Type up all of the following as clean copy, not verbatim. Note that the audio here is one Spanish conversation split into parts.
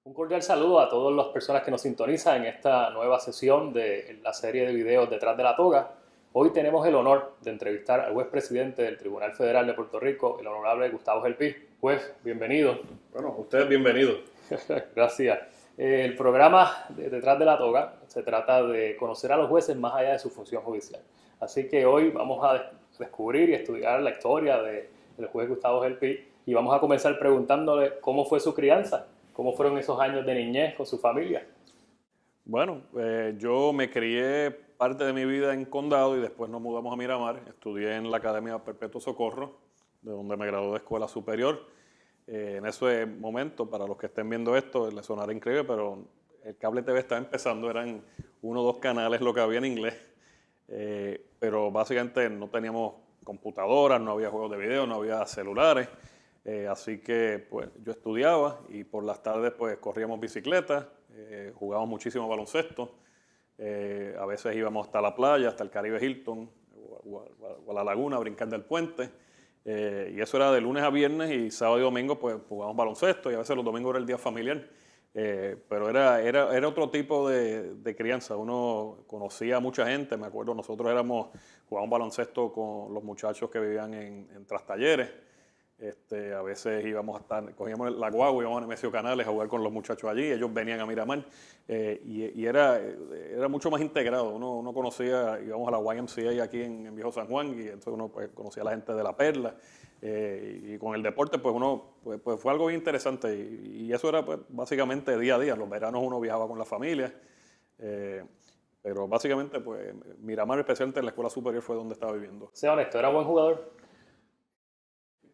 Un cordial saludo a todas las personas que nos sintonizan en esta nueva sesión de la serie de videos Detrás de la Toga. Hoy tenemos el honor de entrevistar al juez presidente del Tribunal Federal de Puerto Rico, el honorable Gustavo Gelpi. Juez, bienvenido. Bueno, usted es bienvenido. Gracias. El programa Detrás de la Toga se trata de conocer a los jueces más allá de su función judicial. Así que hoy vamos a descubrir y estudiar la historia del juez Gustavo Gelpi y vamos a comenzar preguntándole cómo fue su crianza. ¿Cómo fueron esos años de niñez con su familia? Bueno, yo me crié parte de mi vida en Condado y después nos mudamos a Miramar. Estudié en la Academia Perpetuo Socorro, de donde me gradué de escuela superior. En ese momento, para los que estén viendo esto, les sonará increíble, pero el cable TV estaba empezando, eran 1 o 2 canales lo que había en inglés. Pero básicamente no teníamos computadoras, no había juegos de video, no había celulares. Así que pues yo estudiaba y por las tardes pues corríamos bicicleta, jugábamos muchísimo baloncesto, a veces íbamos hasta la playa, hasta el Caribe Hilton o a la laguna a brincar del puente, y eso era de lunes a viernes y sábado y domingo pues jugábamos baloncesto y a veces los domingos era el día familiar, pero era otro tipo de crianza. Uno conocía a mucha gente, me acuerdo nosotros jugábamos baloncesto con los muchachos que vivían en Trastalleres. A veces cogíamos la guagua y íbamos a Nemesio Canales a jugar con los muchachos allí, ellos venían a Miramar, y era mucho más integrado. Uno conocía, íbamos a la YMCA aquí en Viejo San Juan, y entonces uno pues, conocía a la gente de La Perla, y con el deporte pues pues fue algo bien interesante, y eso era pues básicamente día a día. Los veranos uno viajaba con la familia, pero básicamente pues Miramar, especialmente en la escuela superior, fue donde estaba viviendo. Sea honesto, ¿era buen jugador?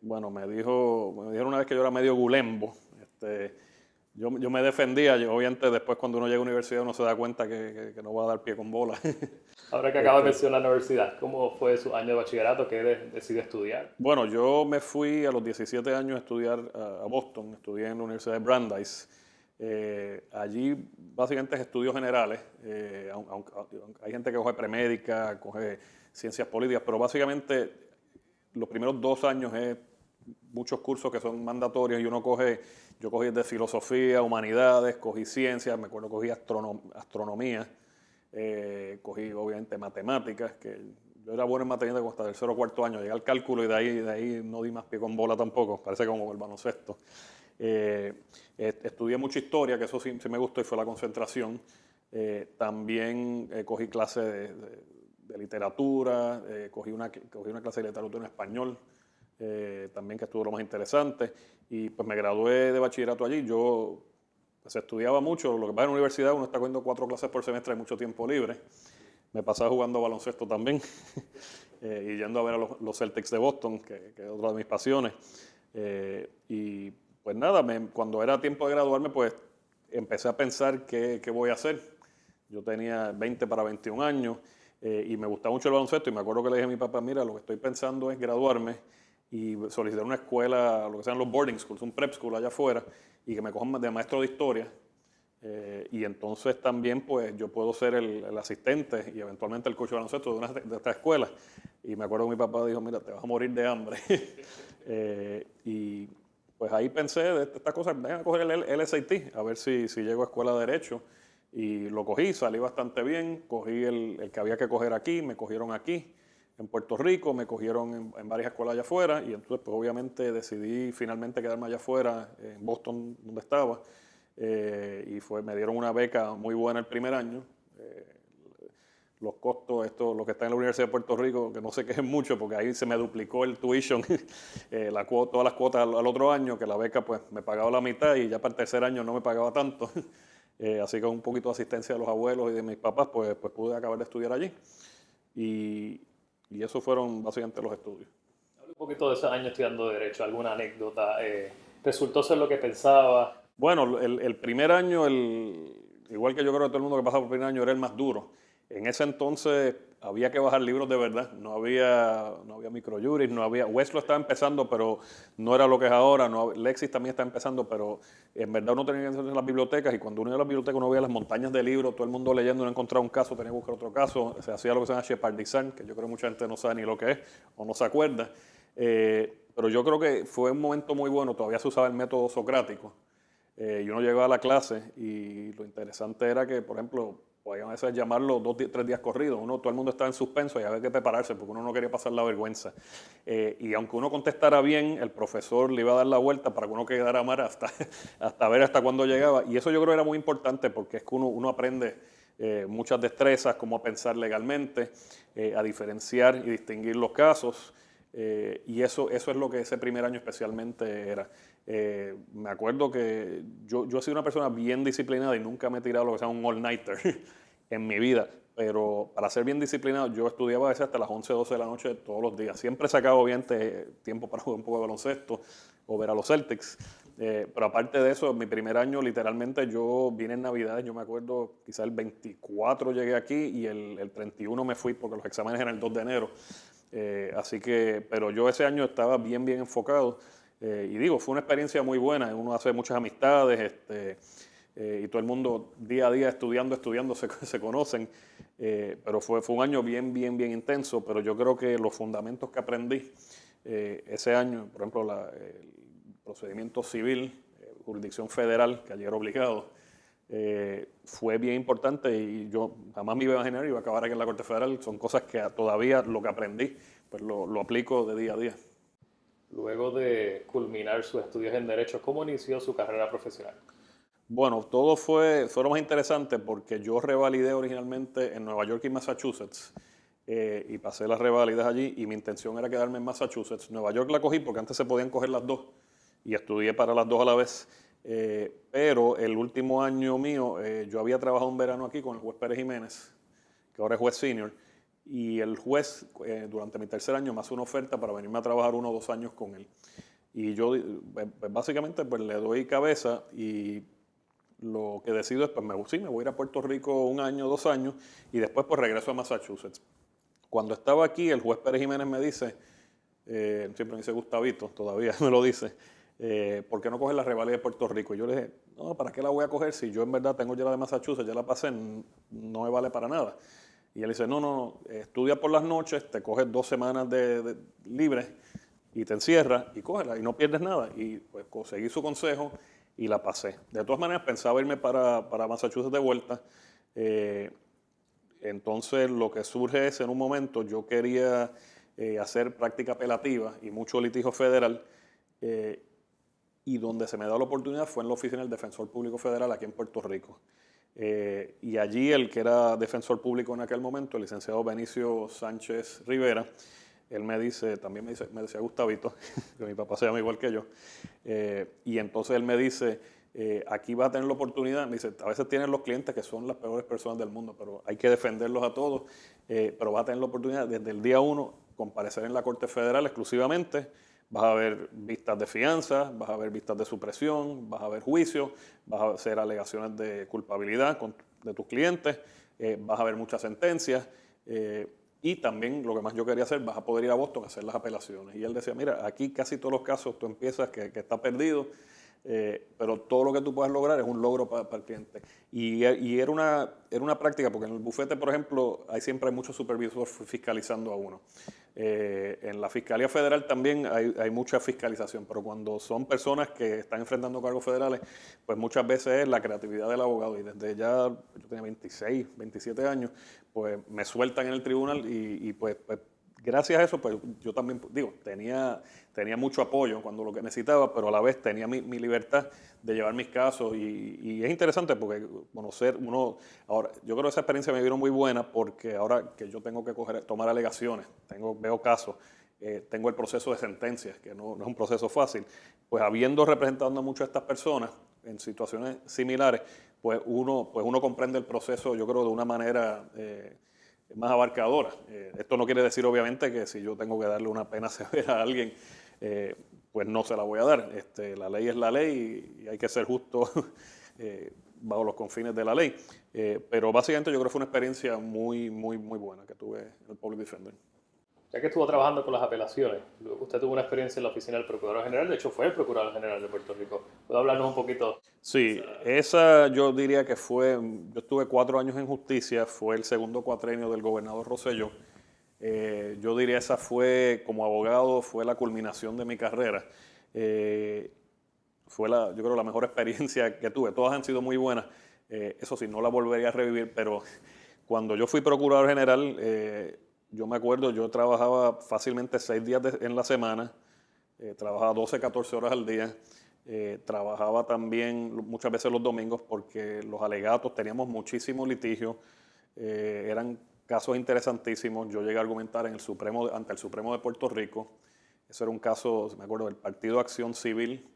Bueno, me dijeron una vez que yo era medio gulembo. Yo me defendía. Obviamente después cuando uno llega a la universidad uno se da cuenta que no va a dar pie con bola. Ahora que acaba de mencionar la universidad, ¿cómo fue su año de bachillerato? ¿Qué decidió estudiar? Bueno, yo me fui a los 17 años a estudiar a Boston. Estudié en la Universidad de Brandeis. Allí básicamente es estudios generales. Aunque hay gente que coge premédica, coge ciencias políticas, pero básicamente los primeros 2 años es muchos cursos que son mandatorios y yo cogí de filosofía, humanidades, cogí ciencias, me acuerdo cogí astronomía, cogí obviamente matemáticas, que yo era bueno en matemáticas hasta el 0 o 4 año, llegué al cálculo y de ahí no di más pie con bola tampoco, parece como el baloncesto. Estudié mucha historia, que eso sí me gustó y fue la concentración. También cogí clases de literatura, cogí una clase de literatura en español, también que estuvo lo más interesante, y pues me gradué de bachillerato allí. Yo pues estudiaba mucho. Lo que pasa en la universidad uno está cogiendo 4 clases por semestre, hay mucho tiempo libre. Me pasaba jugando baloncesto también y yendo a ver a los Celtics de Boston, que es otra de mis pasiones. Y pues nada, cuando era tiempo de graduarme pues empecé a pensar qué voy a hacer. Yo tenía 20 para 21 años. Y me gustaba mucho el baloncesto y me acuerdo que le dije a mi papá, mira, lo que estoy pensando es graduarme y solicitar una escuela, lo que sean los boarding schools, un prep school allá afuera, y que me cojan de maestro de historia. Y entonces también pues yo puedo ser el asistente y eventualmente el coach de baloncesto de esta escuela. Y me acuerdo que mi papá dijo, mira, te vas a morir de hambre. Y pues ahí pensé de estas cosas, venga a coger el SAT, a ver si llego a escuela de Derecho. Y lo cogí, salí bastante bien, cogí el que había que coger aquí, me cogieron aquí, en Puerto Rico, me cogieron en varias escuelas allá afuera, y entonces pues obviamente decidí finalmente quedarme allá afuera, en Boston, donde estaba, y me dieron una beca muy buena el primer año. Los costos, lo que está en la Universidad de Puerto Rico, que no se quejen mucho, porque ahí se me duplicó el tuition, todas las cuotas al otro año, que la beca pues me pagaba la mitad y ya para el tercer año no me pagaba tanto. Así que con un poquito de asistencia de los abuelos y de mis papás, pues pude acabar de estudiar allí. Y esos fueron básicamente los estudios. Habla un poquito de esos años estudiando Derecho, alguna anécdota. ¿Resultó ser lo que pensaba? Bueno, el primer año, igual que yo creo que todo el mundo que pasa por el primer año, era el más duro. En ese entonces había que bajar libros de verdad, no había microjuris, Westlaw estaba empezando, pero no era lo que es ahora, Lexis también está empezando, pero en verdad uno tenía que entrar en las bibliotecas, y cuando uno iba a las bibliotecas uno veía las montañas de libros, todo el mundo leyendo, no encontraba un caso, tenía que buscar otro caso, se hacía lo que se llama shepardizar, que yo creo que mucha gente no sabe ni lo que es, o no se acuerda, pero yo creo que fue un momento muy bueno, todavía se usaba el método socrático. y uno llegaba a la clase y lo interesante era que, por ejemplo, podían a veces llamarlo 3 días corridos. Todo el mundo estaba en suspenso y había que prepararse porque uno no quería pasar la vergüenza. Y aunque uno contestara bien, el profesor le iba a dar la vuelta para que uno quedara mal hasta ver hasta cuándo llegaba. Y eso yo creo era muy importante porque es que uno aprende muchas destrezas, cómo pensar legalmente, a diferenciar y distinguir los casos. Y eso es lo que ese primer año especialmente era. Me acuerdo que yo he sido una persona bien disciplinada y nunca me he tirado lo que sea un all-nighter en mi vida, pero para ser bien disciplinado yo estudiaba a veces hasta las 11, 12 de la noche todos los días. Siempre he sacado bien tiempo para jugar un poco de baloncesto o ver a los Celtics, pero aparte de eso, mi primer año literalmente yo vine en Navidades, yo me acuerdo quizás el 24 llegué aquí y el 31 me fui porque los exámenes eran el 2 de enero. Así que, pero yo ese año estaba bien enfocado. Y digo, fue una experiencia muy buena. Uno hace muchas amistades y todo el mundo día a día estudiando se conocen. Pero fue un año bien intenso. Pero yo creo que los fundamentos que aprendí ese año, por ejemplo, el procedimiento civil, jurisdicción federal, que ayer era obligado, fue bien importante y yo jamás me iba a imaginar iba a acabar aquí en la Corte Federal. Son cosas que todavía lo que aprendí, pues lo aplico de día a día. Luego de culminar sus estudios en Derecho, ¿cómo inició su carrera profesional? Bueno, todo fue lo más interesante porque yo revalidé originalmente en Nueva York y Massachusetts y pasé las revalidas allí y mi intención era quedarme en Massachusetts. Nueva York la cogí porque antes se podían coger las dos y estudié para las dos a la vez. Pero el último año mío, yo había trabajado un verano aquí con el juez Pérez Jiménez, que ahora es juez senior, y el juez durante mi tercer año me hace una oferta para venirme a trabajar 1 o 2 años con él. Y yo pues, básicamente pues, le doy cabeza y lo que decido es, pues me voy a ir a Puerto Rico 1 año, 2 años y después pues regreso a Massachusetts. Cuando estaba aquí, el juez Pérez Jiménez me dice, siempre me dice Gustavito, todavía me lo dice, ¿por qué no coges la revalida de Puerto Rico? Y yo le dije, no, ¿para qué la voy a coger? Si yo en verdad tengo ya la de Massachusetts, ya la pasé, no me vale para nada. Y él dice, no, estudia por las noches, te coges 2 semanas de libres y te encierras y cógela y no pierdes nada. Y pues seguí su consejo y la pasé. De todas maneras, pensaba irme para Massachusetts de vuelta. Entonces, lo que surge es, en un momento, yo quería hacer práctica apelativa y mucho litigio federal. Y donde se me da la oportunidad fue en la oficina del Defensor Público Federal aquí en Puerto Rico. Y allí el que era defensor público en aquel momento, el licenciado Benicio Sánchez Rivera, él también me decía Gustavito, que mi papá se llama igual que yo, y entonces él me dice, aquí vas a tener la oportunidad, me dice, a veces tienen los clientes que son las peores personas del mundo, pero hay que defenderlos a todos, pero vas a tener la oportunidad desde el día 1 comparecer en la Corte Federal exclusivamente. Vas a ver vistas de fianza, vas a ver vistas de supresión, vas a ver juicios, vas a hacer alegaciones de culpabilidad de tus clientes, vas a ver muchas sentencias y también lo que más yo quería hacer, vas a poder ir a Boston a hacer las apelaciones. Y él decía, mira, aquí casi todos los casos tú empiezas que está perdido, pero todo lo que tú puedas lograr es un logro para el cliente. Y era una práctica, porque en el bufete, por ejemplo, siempre hay muchos supervisores fiscalizando a uno. En la Fiscalía Federal también hay mucha fiscalización, pero cuando son personas que están enfrentando cargos federales, pues muchas veces es la creatividad del abogado. Y desde ya, yo tenía 26, 27 años, pues me sueltan en el tribunal y pues gracias a eso, pues yo también, tenía mucho apoyo cuando lo que necesitaba, pero a la vez tenía mi libertad de llevar mis casos y es interesante porque conocer ahora, yo creo que esa experiencia me vino muy buena porque ahora que yo tengo que tomar alegaciones, veo casos, tengo el proceso de sentencias, que no es un proceso fácil, pues habiendo representado a muchas de estas personas en situaciones similares, pues uno comprende el proceso, yo creo, de una manera más abarcadora. Esto no quiere decir, obviamente, que si yo tengo que darle una pena severa a alguien, pues no se la voy a dar. La ley es la ley y hay que ser justo bajo los confines de la ley. Pero básicamente yo creo que fue una experiencia muy buena que tuve en el Public Defender. Ya que estuvo trabajando con las apelaciones, usted tuvo una experiencia en la oficina del Procurador General, de hecho fue el Procurador General de Puerto Rico. ¿Puede hablarnos un poquito? Sí, esa yo diría que yo estuve 4 años en justicia, fue el segundo cuatrenio del gobernador Rosselló. Yo diría esa fue, como abogado, fue la culminación de mi carrera. yo creo, la mejor experiencia que tuve. Todas han sido muy buenas. Eso sí, no la volvería a revivir, pero cuando yo fui procurador general, yo me acuerdo, yo trabajaba fácilmente 6 días en la semana, trabajaba 12, 14 horas al día. Trabajaba también muchas veces los domingos porque los alegatos, teníamos muchísimos litigios, eran casos interesantísimos. Yo llegué a argumentar ante el Supremo de Puerto Rico. Eso era un caso, me acuerdo, del Partido Acción Civil,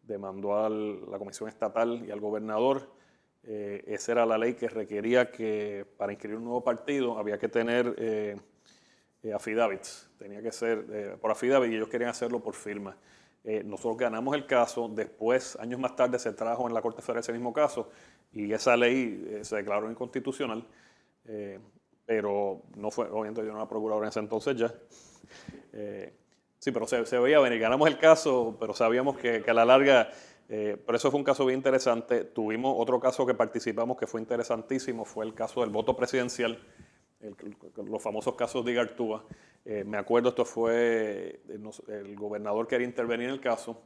demandó a la Comisión Estatal y al gobernador. Esa era la ley que requería que para inscribir un nuevo partido había que tener affidavits, tenía que ser por affidavit y ellos querían hacerlo por firma. Nosotros ganamos el caso, después, años más tarde, se trajo en la Corte Federal ese mismo caso y esa ley se declaró inconstitucional, pero no fue, obviamente yo no era procurador en ese entonces ya. Sí, pero se veía venir, ganamos el caso, pero sabíamos que a la larga, pero eso fue un caso bien interesante. Tuvimos otro caso que participamos que fue interesantísimo, fue el caso del voto presidencial, los famosos casos de Igartúa. Me acuerdo, esto fue, el gobernador quería intervenir en el caso,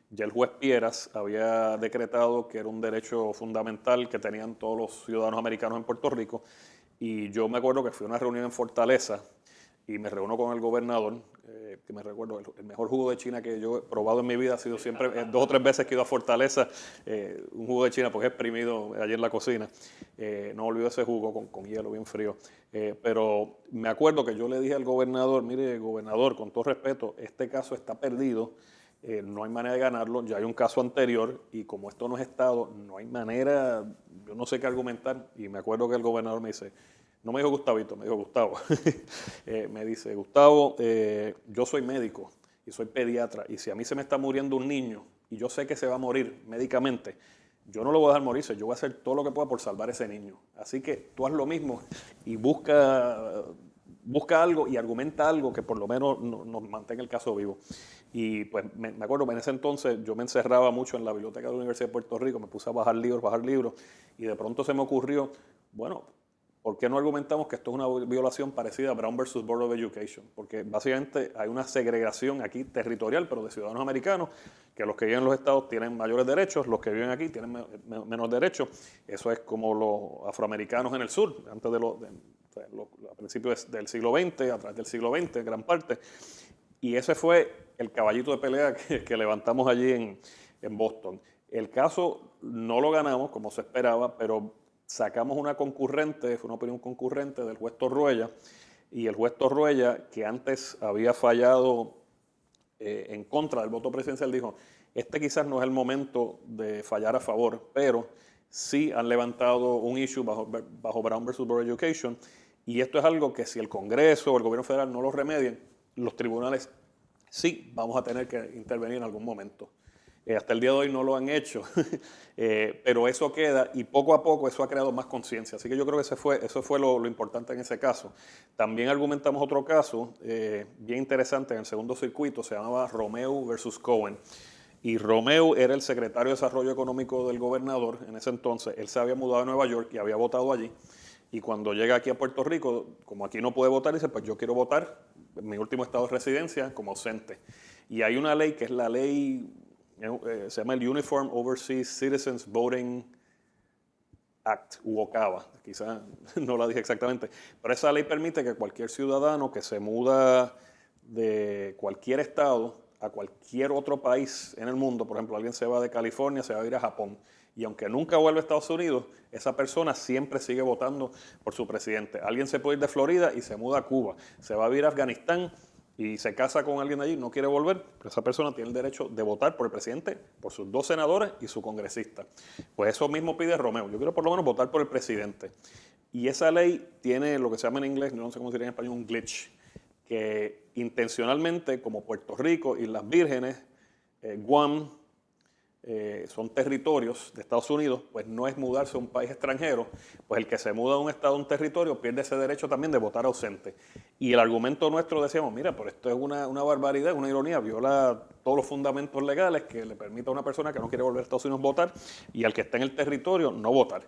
ya el juez Pieras había decretado que era un derecho fundamental que tenían todos los ciudadanos americanos en Puerto Rico, y yo me acuerdo que fui a una reunión en Fortaleza y me reúno con el gobernador, que me recuerdo, el mejor jugo de China que yo he probado en mi vida ha sido siempre, 2 o 3 veces que he ido a Fortaleza, un jugo de China porque he exprimido allí en la cocina. No olvido ese jugo con hielo bien frío. Pero me acuerdo que yo le dije al gobernador, mire, gobernador, con todo respeto, este caso está perdido, no hay manera de ganarlo, ya hay un caso anterior y como esto no es Estado, no hay manera, yo no sé qué argumentar. Y me acuerdo que el gobernador me dice, no me dijo Gustavito, me dijo Gustavo. Me dice, Gustavo, yo soy médico y soy pediatra y si a mí se me está muriendo un niño y yo sé que se va a morir médicamente, yo no lo voy a dejar morirse, yo voy a hacer todo lo que pueda por salvar a ese niño. Así que tú haz lo mismo y busca algo y argumenta algo que por lo menos nos mantenga el caso vivo. Y pues me acuerdo, en ese entonces yo me encerraba mucho en la biblioteca de la Universidad de Puerto Rico, me puse a bajar libros, y de pronto se me ocurrió, bueno, ¿por qué no argumentamos que esto es una violación parecida a Brown versus Board of Education? Porque básicamente hay una segregación aquí territorial, pero de ciudadanos americanos, que los que viven en los estados tienen mayores derechos, los que viven aquí tienen menos derechos. Eso es como los afroamericanos en el sur, antes a principios del siglo XX, a través del siglo XX, en gran parte. Y ese fue el caballito de pelea que levantamos allí en Boston. El caso no lo ganamos como se esperaba, pero sacamos una concurrente, fue una opinión concurrente del juez Torruella, y el juez Torruella, que antes había fallado en contra del voto presidencial, dijo, este quizás no es el momento de fallar a favor, pero sí han levantado un issue bajo Brown versus Board of Education, y esto es algo que si el Congreso o el gobierno federal no lo remedian, los tribunales sí vamos a tener que intervenir en algún momento. Hasta el día de hoy no lo han hecho, pero eso queda y poco a poco eso ha creado más conciencia. Así que yo creo que eso fue lo importante en ese caso. También argumentamos otro caso bien interesante en el segundo circuito, se llamaba Romeu versus Cohen. Y Romeu era el secretario de Desarrollo Económico del gobernador en ese entonces. Él se había mudado a Nueva York y había votado allí. Y cuando llega aquí a Puerto Rico, como aquí no puede votar, dice, pues yo quiero votar en mi último estado de residencia como ausente. Y hay una ley que es la ley, se llama el Uniform Overseas Citizens Voting Act, UOCAVA, quizás no la dije exactamente, pero esa ley permite que cualquier ciudadano que se muda de cualquier estado a cualquier otro país en el mundo, por ejemplo, alguien se va de California, se va a ir a Japón, y aunque nunca vuelve a Estados Unidos, esa persona siempre sigue votando por su presidente. Alguien se puede ir de Florida y se muda a Cuba, se va a vivir a Afganistán y se casa con alguien allí, no quiere volver, pero esa persona tiene el derecho de votar por el presidente, por sus 2 senadores y su congresista. Pues eso mismo pide Romeu. Yo quiero por lo menos votar por el presidente. Y esa ley tiene lo que se llama en inglés, no sé cómo se diría en español, un glitch, que intencionalmente, como Puerto Rico, Islas Vírgenes, Guam, son territorios de Estados Unidos, pues no es mudarse a un país extranjero, pues el que se muda a un estado, a un territorio, pierde ese derecho también de votar ausente. Y el argumento nuestro decíamos, mira, pero esto es una barbaridad, una ironía, viola todos los fundamentos legales que le permite a una persona que no quiere volver a Estados Unidos votar y al que está en el territorio no votar.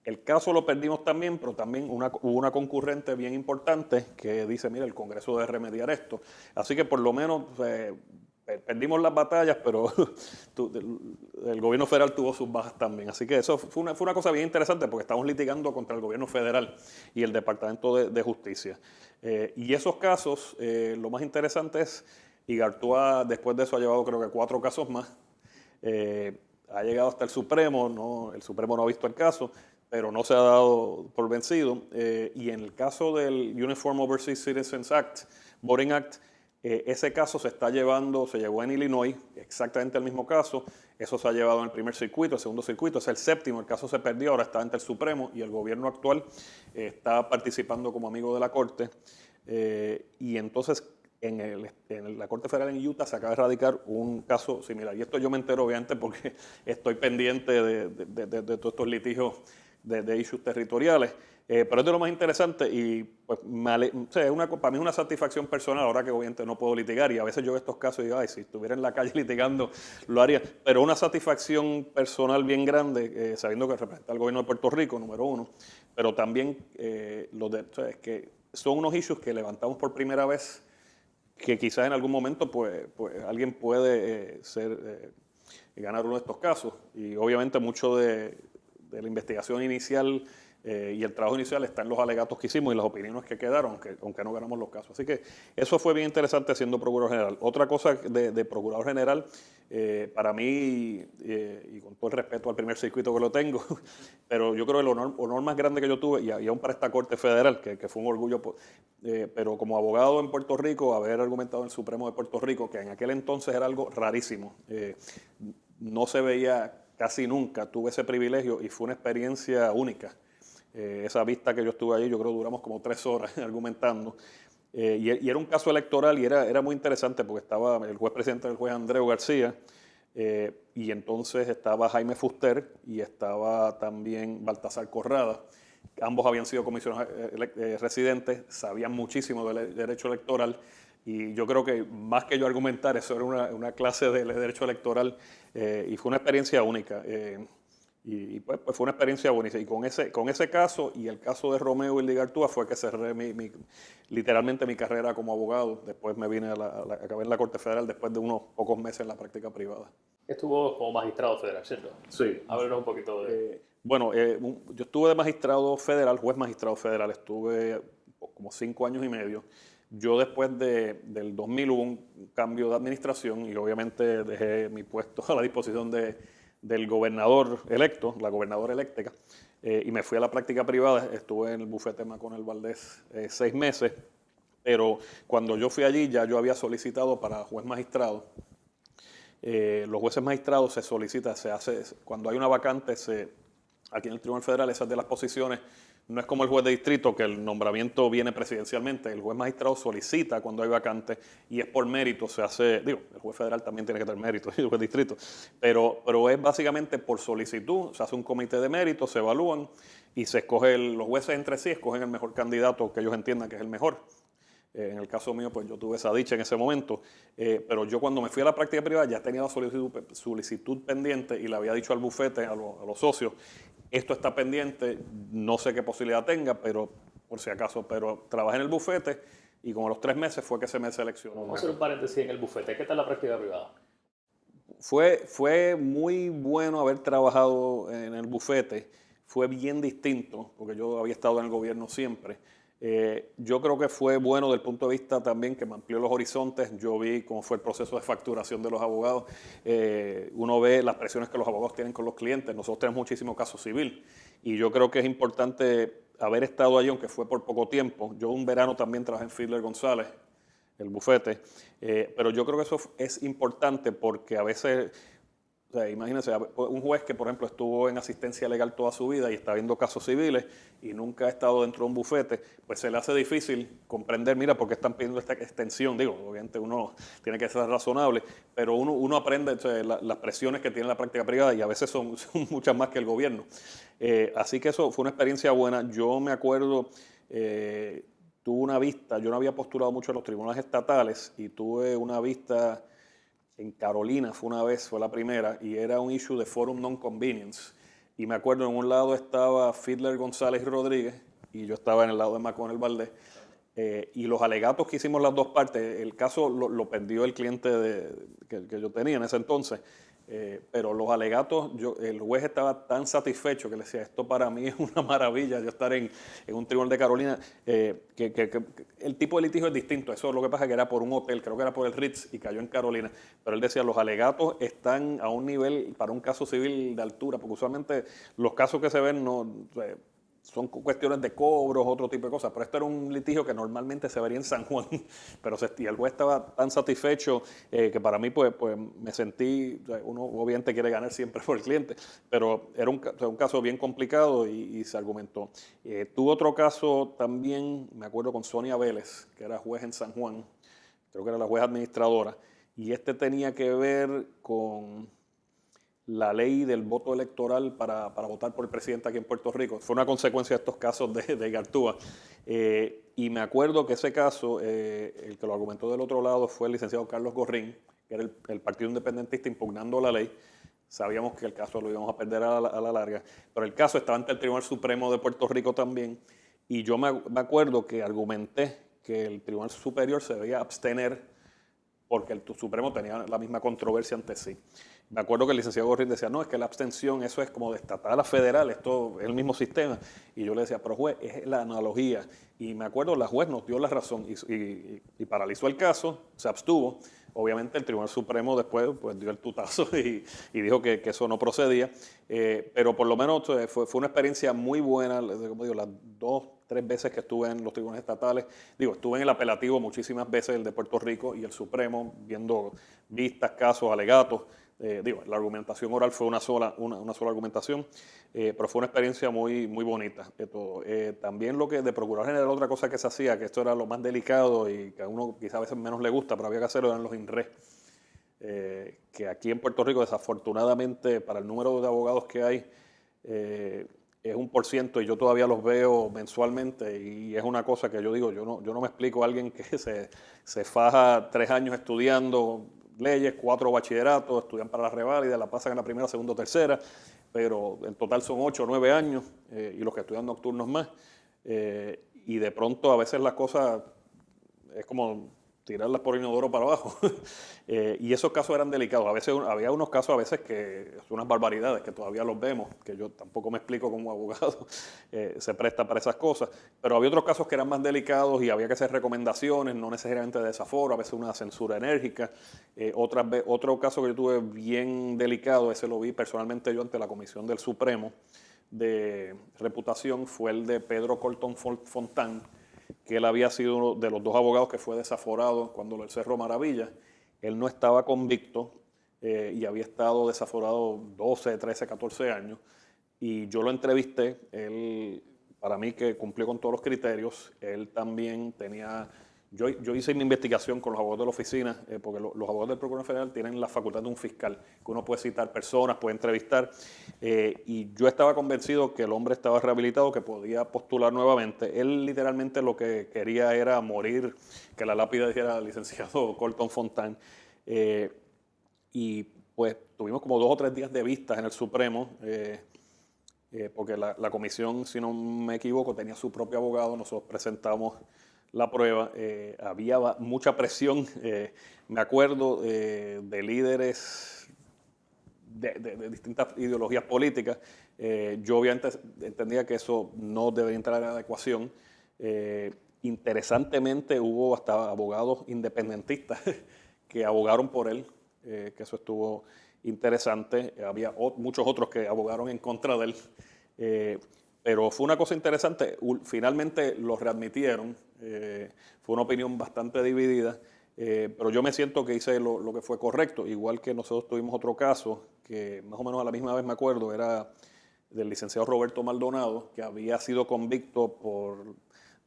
El caso lo perdimos también, pero también hubo una concurrente bien importante que dice, mira, el Congreso debe remediar esto. Así que por lo menos perdimos las batallas, pero el gobierno federal tuvo sus bajas también. Así que eso fue una cosa bien interesante porque estamos litigando contra el gobierno federal y el Departamento de Justicia. Y esos casos, lo más interesante es, Igartua después de eso ha llevado creo que 4 casos más. Ha llegado hasta el Supremo, el Supremo no ha visto el caso, pero no se ha dado por vencido. Y en el caso del Uniform Overseas Citizens Act, Voting Act, ese caso se llevó en Illinois, exactamente el mismo caso. Eso se ha llevado en el primer circuito, el segundo circuito, es el séptimo. El caso se perdió, ahora está ante el Supremo y el gobierno actual está participando como amigo de la Corte. Y entonces en la Corte Federal en Utah se acaba de erradicar un caso similar. Y esto yo me entero obviamente porque estoy pendiente de todos estos litigios de issues territoriales. Pero es de lo más interesante y pues para mí es una satisfacción personal ahora que obviamente no puedo litigar y a veces yo veo estos casos y digo, ay, si estuviera en la calle litigando lo haría. Pero una satisfacción personal bien grande, sabiendo que representa al gobierno de Puerto Rico, número uno, pero también es que son unos issues que levantamos por primera vez que quizás en algún momento pues alguien puede ganar uno de estos casos. Y obviamente mucho de la investigación inicial y el trabajo inicial está en los alegatos que hicimos y las opiniones que quedaron, aunque no ganamos los casos. Así que eso fue bien interesante siendo Procurador General. Otra cosa de Procurador General, para mí, y con todo el respeto al primer circuito que lo tengo, pero yo creo que el honor más grande que yo tuve, y aún para esta Corte Federal, que fue un orgullo, pero como abogado en Puerto Rico, haber argumentado en el Supremo de Puerto Rico, que en aquel entonces era algo rarísimo, no se veía casi nunca, tuve ese privilegio y fue una experiencia única. Esa vista que yo estuve allí, yo creo que duramos como 3 horas argumentando. Y era un caso electoral y era muy interesante porque estaba el juez presidente del juez Andreu García y entonces estaba Jaime Fuster y estaba también Baltasar Corrada. Ambos habían sido comisionados residentes, sabían muchísimo del derecho electoral y yo creo que más que yo argumentar, eso era una clase de derecho electoral y fue una experiencia única. Pues fue una experiencia bonita. Y con ese caso y el caso de Romeo y Igartua fue que cerré literalmente mi carrera como abogado. Después me vine acabé en la Corte Federal después de unos pocos meses en la práctica privada. Estuvo como magistrado federal, ¿cierto? Sí. Háblanos un poquito de... Yo estuve de magistrado federal, juez magistrado federal. Estuve como 5 años y medio. Yo después del 2000 hubo un cambio de administración y obviamente dejé mi puesto a la disposición del gobernador electo, la gobernadora eléctrica, y me fui a la práctica privada. Estuve en el bufete Maconel Valdés 6 meses, pero cuando yo fui allí ya yo había solicitado para juez magistrado. Los jueces magistrados se solicita, cuando hay una vacante, aquí en el Tribunal Federal, esas de las posiciones, no es como el juez de distrito, que el nombramiento viene presidencialmente. El juez magistrado solicita cuando hay vacante y es por mérito, el juez federal también tiene que tener mérito, y el juez de distrito, pero es básicamente por solicitud, se hace un comité de mérito, se evalúan y se escoge, los jueces entre sí escogen el mejor candidato que ellos entiendan que es el mejor. En el caso mío, pues yo tuve esa dicha en ese momento, pero yo cuando me fui a la práctica privada ya tenía la solicitud pendiente y le había dicho al bufete, a los socios, esto está pendiente, no sé qué posibilidad tenga, pero por si acaso, pero trabajé en el bufete y como a los 3 meses fue que se me seleccionó. Vamos a hacer un paréntesis en el bufete. ¿Qué tal la práctica privada? Fue muy bueno haber trabajado en el bufete, fue bien distinto, porque yo había estado en el gobierno siempre. Yo creo que fue bueno desde el punto de vista también que me amplió los horizontes. Yo vi cómo fue el proceso de facturación de los abogados. Uno ve las presiones que los abogados tienen con los clientes. Nosotros tenemos muchísimo caso civil y yo creo que es importante haber estado allí, aunque fue por poco tiempo. Yo un verano también trabajé en Fiedler González, el bufete, pero yo creo que eso es importante porque a veces... O sea, imagínense, un juez que, por ejemplo, estuvo en asistencia legal toda su vida y está viendo casos civiles y nunca ha estado dentro de un bufete, pues se le hace difícil comprender, mira, por qué están pidiendo esta extensión. Digo, obviamente uno tiene que ser razonable, pero uno aprende, o sea, las presiones que tiene la práctica privada y a veces son muchas más que el gobierno. Así que eso fue una experiencia buena. Yo me acuerdo, tuve una vista, yo no había postulado mucho en los tribunales estatales y tuve una vista... En Carolina fue la primera, y era un issue de forum non-convenience. Y me acuerdo, en un lado estaba Fiedler González y Rodríguez, y yo estaba en el lado de Maconel Valdés. y los alegatos que hicimos las dos partes, el caso lo perdió el cliente que yo tenía en ese entonces, pero los alegatos, el juez estaba tan satisfecho que le decía, esto para mí es una maravilla, yo estar en un tribunal de Carolina, que el tipo de litigio es distinto. Eso lo que pasa es que era por un hotel, creo que era por el Ritz y cayó en Carolina, pero él decía, los alegatos están a un nivel para un caso civil de altura, porque usualmente los casos que se ven son cuestiones de cobros, otro tipo de cosas, pero esto era un litigio que normalmente se vería en San Juan, pero y el juez estaba tan satisfecho que para mí pues me sentí, uno obviamente quiere ganar siempre por el cliente, pero era un caso bien complicado y se argumentó. Tuve otro caso también, me acuerdo, con Sonia Vélez, que era juez en San Juan, creo que era la juez administradora, y este tenía que ver con la ley del voto electoral para votar por el presidente aquí en Puerto Rico. Fue una consecuencia de estos casos de Igartúa. Y me acuerdo que ese caso, el que lo argumentó del otro lado fue el licenciado Carlos Gorrín, que era el Partido Independentista impugnando la ley. Sabíamos que el caso lo íbamos a perder a la larga, pero el caso estaba ante el Tribunal Supremo de Puerto Rico también. Y yo me acuerdo que argumenté que el Tribunal Superior se debía abstener porque el Supremo tenía la misma controversia ante sí. Me acuerdo que el licenciado Gorrín decía, no, es que la abstención, eso es como de estatal a federal, esto es el mismo sistema. Y yo le decía, pero juez, es la analogía. Y me acuerdo, la juez nos dio la razón y paralizó el caso, se abstuvo. Obviamente el Tribunal Supremo después pues, dio el tutazo y dijo que eso no procedía. Pero por lo menos fue una experiencia muy buena, como digo, las 2-3 veces que estuve en los tribunales estatales. Estuve en el apelativo muchísimas veces, el de Puerto Rico y el Supremo, viendo vistas, casos, alegatos. La argumentación oral fue una sola argumentación, pero fue una experiencia muy, muy bonita de todo. También lo que de Procurador General, otra cosa que se hacía, que esto era lo más delicado y que a uno quizás a veces menos le gusta, pero había que hacerlo, eran los INRE. Que aquí en Puerto Rico, desafortunadamente, para el número de abogados que hay, es 1%, y yo todavía los veo mensualmente, y es una cosa que yo digo, yo no me explico a alguien que se faja 3 años estudiando leyes, 4 bachilleratos, estudian para la reválida, la pasan en la primera, segunda o tercera, pero en total son 8 o 9 años, y los que estudian nocturnos más, y de pronto a veces las cosas es como tirarlas por inodoro para abajo. Y esos casos eran delicados. A veces había unos casos que son unas barbaridades, que todavía los vemos, que yo tampoco me explico como abogado se presta para esas cosas. Pero había otros casos que eran más delicados y había que hacer recomendaciones, no necesariamente de desaforo, a veces una censura enérgica. Otro caso que yo tuve bien delicado, ese lo vi personalmente yo ante la Comisión del Supremo de Reputación, fue el de Pedro Colton Fontán, que él había sido uno de los 2 abogados que fue desaforado cuando el Cerro Maravilla. Él no estaba convicto y había estado desaforado 12, 13, 14 años. Y yo lo entrevisté. Él, para mí, que cumplió con todos los criterios. Él también tenía... Yo hice mi investigación con los abogados de la oficina, porque los abogados del Procurador Federal tienen la facultad de un fiscal, que uno puede citar personas, puede entrevistar, y yo estaba convencido que el hombre estaba rehabilitado, que podía postular nuevamente. Él literalmente lo que quería era morir, que la lápida dijera licenciado Colton Fontán, y pues tuvimos como 2 o 3 días de vistas en el Supremo, porque la comisión, si no me equivoco, tenía su propio abogado. Nosotros presentamos la prueba, había mucha presión, me acuerdo de líderes de distintas ideologías políticas. Yo obviamente entendía que eso no debería entrar en la ecuación. Interesantemente hubo hasta abogados independentistas que abogaron por él, que eso estuvo interesante. Había muchos otros que abogaron en contra de él. Pero fue una cosa interesante, finalmente lo readmitieron, fue una opinión bastante dividida, pero yo me siento que hice lo que fue correcto, igual que nosotros tuvimos otro caso, que más o menos a la misma vez me acuerdo, era del licenciado Roberto Maldonado, que había sido convicto por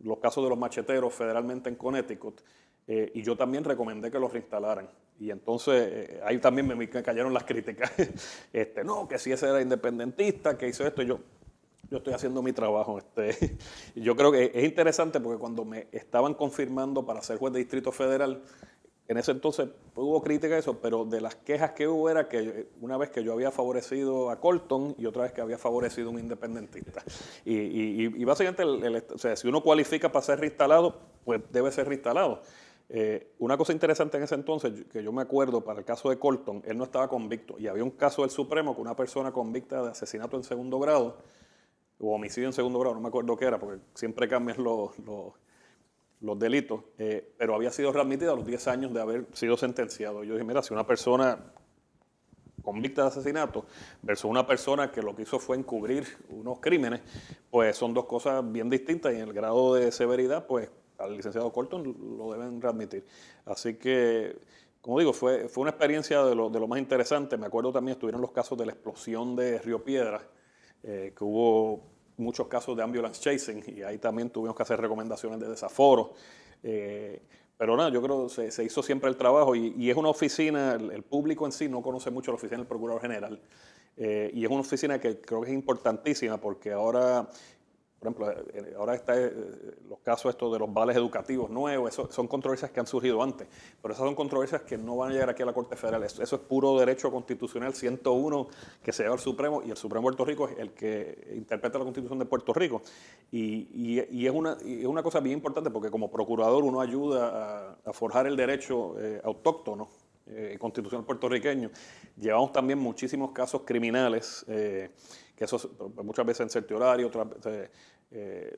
los casos de los macheteros federalmente en Connecticut, y yo también recomendé que los reinstalaran. Y entonces ahí también me cayeron las críticas, no, que si ese era independentista, que hizo esto, y yo estoy haciendo mi trabajo. Yo creo que es interesante porque cuando me estaban confirmando para ser juez de Distrito Federal, en ese entonces hubo crítica a eso, pero de las quejas que hubo era que una vez que yo había favorecido a Colton y otra vez que había favorecido a un independentista. Y básicamente, o sea, si uno cualifica para ser reinstalado, pues debe ser reinstalado. Una cosa interesante en ese entonces, que yo me acuerdo para el caso de Colton, él no estaba convicto y había un caso del Supremo con una persona convicta de asesinato en segundo grado o homicidio en segundo grado, no me acuerdo qué era, porque siempre cambian los delitos, pero había sido readmitida a los 10 años de haber sido sentenciado. Yo dije, mira, si una persona convicta de asesinato versus una persona que lo que hizo fue encubrir unos crímenes, pues son dos cosas bien distintas y en el grado de severidad, pues al licenciado Colton lo deben readmitir. Así que, como digo, fue una experiencia de lo más interesante. Me acuerdo también, estuvieron los casos de la explosión de Río Piedras, que hubo muchos casos de ambulance chasing y ahí también tuvimos que hacer recomendaciones de desaforo. Pero nada, yo creo que se hizo siempre el trabajo y es una oficina, el público en sí no conoce mucho la oficina del Procurador General y es una oficina que creo que es importantísima porque ahora, por ejemplo, ahora está los casos estos de los vales educativos nuevos, eso son controversias que han surgido antes, pero esas son controversias que no van a llegar aquí a la Corte Federal. Eso es puro derecho constitucional 101 que se lleva al Supremo y el Supremo de Puerto Rico es el que interpreta la Constitución de Puerto Rico. Y es una cosa bien importante porque como procurador uno ayuda a forjar el derecho autóctono constitucional puertorriqueño. Llevamos también muchísimos casos criminales, que eso muchas veces en certiorario, otras veces,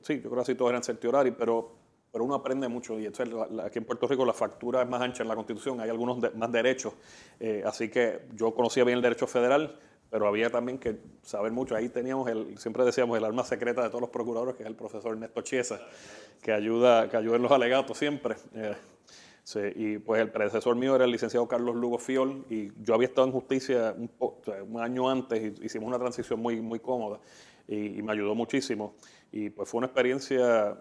sí, yo creo que así todos eran certiorari, pero uno aprende mucho y entonces aquí en Puerto Rico la factura es más ancha en la Constitución, hay algunos más derechos, así que yo conocía bien el derecho federal, pero había también que saber mucho. Ahí teníamos, siempre decíamos, el arma secreta de todos los procuradores, que es el profesor Ernesto Chiesa, que ayuda en los alegatos siempre. Sí, y pues el predecesor mío era el licenciado Carlos Lugo Fiol y yo había estado en justicia un año antes y hicimos una transición muy, muy cómoda y me ayudó muchísimo y pues fue una experiencia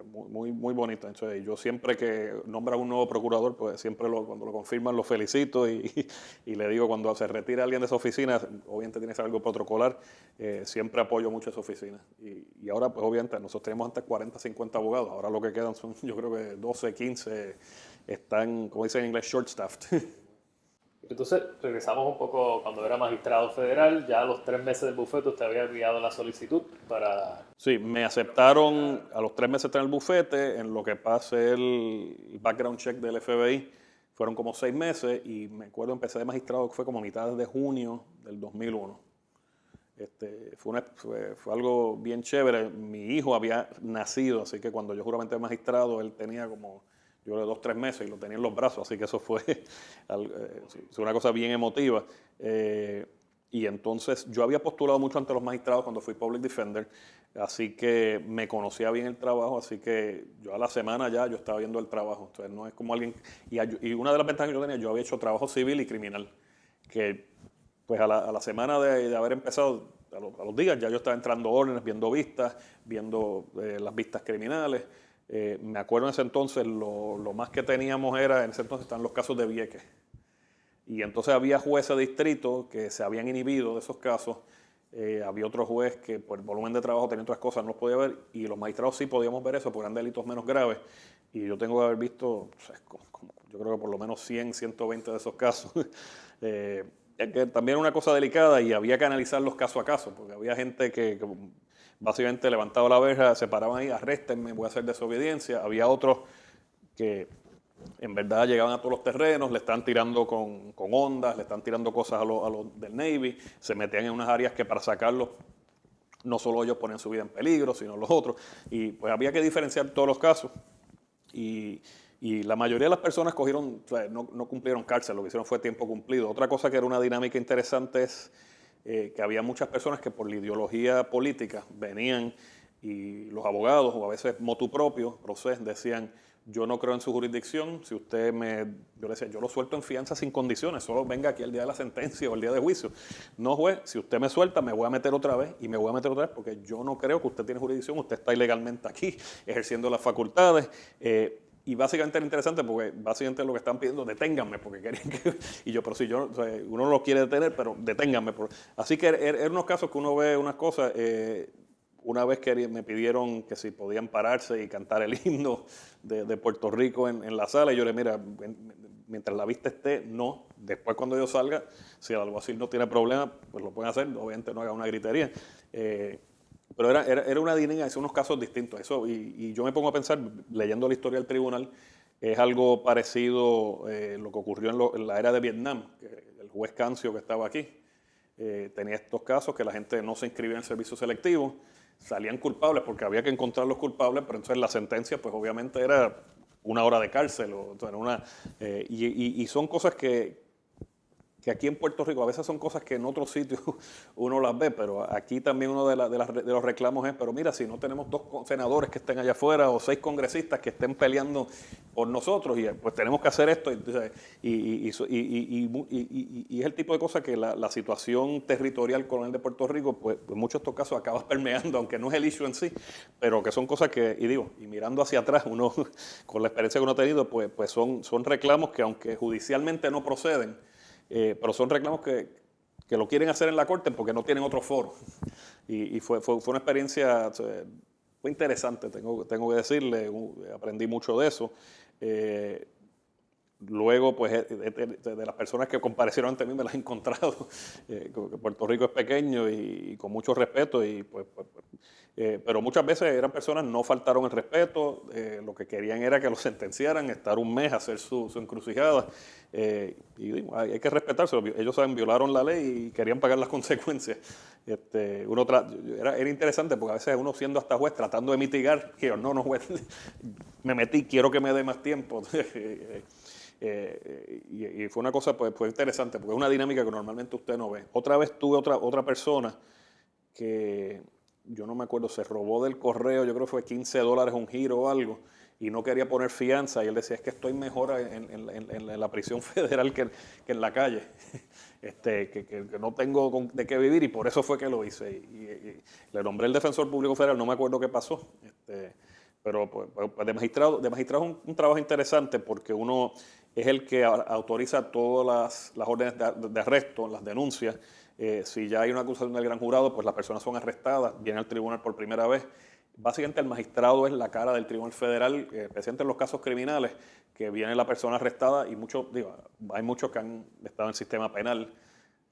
muy, muy bonita. Entonces, yo siempre que nombran un nuevo procurador, pues siempre cuando lo confirman lo felicito y le digo cuando se retira alguien de esa oficina, obviamente tiene que ser algo protocolar, siempre apoyo mucho esa oficina. Y ahora pues obviamente nosotros tenemos antes 40, 50 abogados, ahora lo que quedan son yo creo que 12, 15 están, como dicen en inglés, short-staffed. Entonces, regresamos un poco cuando era magistrado federal, ya a los 3 meses del bufete usted había enviado la solicitud para... Sí, me aceptaron a los 3 meses de estar en el bufete, en lo que pasé el background check del FBI, fueron como 6 meses y me acuerdo empecé de magistrado que fue como mitad de junio del 2001. Fue algo bien chévere. Mi hijo había nacido, así que cuando yo juramenté de magistrado, él tenía como, yo de 2, 3 meses y lo tenía en los brazos, así que eso fue una cosa bien emotiva. Y entonces yo había postulado mucho ante los magistrados cuando fui public defender, así que me conocía bien el trabajo, así que yo a la semana ya yo estaba viendo el trabajo. Entonces no es como alguien, y una de las ventajas que yo tenía, yo había hecho trabajo civil y criminal, que pues a la semana de haber empezado, a los días ya yo estaba entrando órdenes, viendo vistas, viendo las vistas criminales. Me acuerdo en ese entonces, lo más que teníamos era, en ese entonces estaban los casos de Vieques. Y entonces había jueces de distrito que se habían inhibido de esos casos. Había otro juez que por el volumen de trabajo tenía otras cosas, no los podía ver. Y los magistrados sí podíamos ver eso porque eran delitos menos graves. Y yo tengo que haber visto, yo creo que por lo menos 100, 120 de esos casos. Que también era una cosa delicada y había que analizarlos caso a caso, porque había gente que básicamente levantaba la verja, se paraban ahí, arréstenme, voy a hacer desobediencia. Había otros que en verdad llegaban a todos los terrenos, le están tirando con ondas, le están tirando cosas a los del Navy, se metían en unas áreas que para sacarlos no solo ellos ponían su vida en peligro, sino los otros. Y pues había que diferenciar todos los casos. Y la mayoría de las personas cogieron, o sea, no cumplieron cárcel, lo que hicieron fue tiempo cumplido. Otra cosa que era una dinámica interesante es que había muchas personas que por la ideología política venían y los abogados, o a veces motu propio, procesos, decían, yo no creo en su jurisdicción, si usted yo le decía, yo lo suelto en fianza sin condiciones, solo venga aquí el día de la sentencia o el día de juicio. No, juez, si usted me suelta, me voy a meter otra vez y me voy a meter otra vez porque yo no creo que usted tiene jurisdicción, usted está ilegalmente aquí, ejerciendo las facultades. Y básicamente era interesante porque básicamente lo que están pidiendo, deténganme, porque querían que... Y yo, pero si yo, o sea, uno no lo quiere detener, pero deténganme. Así que eran unos casos que uno ve unas cosas... una vez que me pidieron que si podían pararse y cantar el himno de Puerto Rico en la sala, y yo le mira, mientras la vista esté, no. Después cuando yo salga, si el alguacil no tiene problema, pues lo pueden hacer, obviamente no haga una gritería. Pero era una dinámica, son unos casos distintos. Eso, y yo me pongo a pensar, leyendo la historia del tribunal, es algo parecido lo que ocurrió en la era de Vietnam, que el juez Cancio que estaba aquí tenía estos casos que la gente no se inscribía en el servicio selectivo, salían culpables porque había que encontrar los culpables, pero entonces la sentencia pues obviamente era 1 hora de cárcel. Y son cosas que aquí en Puerto Rico a veces son cosas que en otros sitios uno las ve, pero aquí también uno de los reclamos es, pero mira, si no tenemos 2 senadores que estén allá afuera o 6 congresistas que estén peleando por nosotros, y pues tenemos que hacer esto. Y es el tipo de cosas que la situación territorial colonial de Puerto Rico, pues en muchos de estos casos acaba permeando, aunque no es el issue en sí, pero que son cosas que, y mirando hacia atrás, uno con la experiencia que uno ha tenido, pues son reclamos que aunque judicialmente no proceden, pero son reclamos que lo quieren hacer en la corte porque no tienen otro foro. Y fue una experiencia, fue interesante, tengo que decirle, aprendí mucho de eso. Luego, pues, de las personas que comparecieron ante mí me las he encontrado. Puerto Rico es pequeño y con mucho respeto, pero muchas veces eran personas, no faltaron el respeto, lo que querían era que los sentenciaran, estar un mes, hacer su encrucijada. Y digo, hay que respetárselo. Ellos violaron la ley y querían pagar las consecuencias. Era interesante porque a veces uno siendo hasta juez, tratando de mitigar, que yo, no, juez, me metí, quiero que me dé más tiempo. Y fue una cosa pues interesante, porque es una dinámica que normalmente usted no ve. Otra vez tuve otra persona que yo no me acuerdo, se robó del correo, yo creo que fue $15 un giro o algo, y no quería poner fianza, y él decía, es que estoy mejor en la prisión federal que en la calle, que no tengo de qué vivir, y por eso fue que lo hice. Y le nombré el defensor público federal, no me acuerdo qué pasó, pero pues, de magistrado es un trabajo interesante porque uno es el que autoriza todas las órdenes de arresto, las denuncias. Si ya hay una acusación del gran jurado, pues las personas son arrestadas, vienen al tribunal por primera vez. Básicamente el magistrado es la cara del tribunal federal, especialmente en los casos criminales, que viene la persona arrestada y hay muchos que han estado en el sistema penal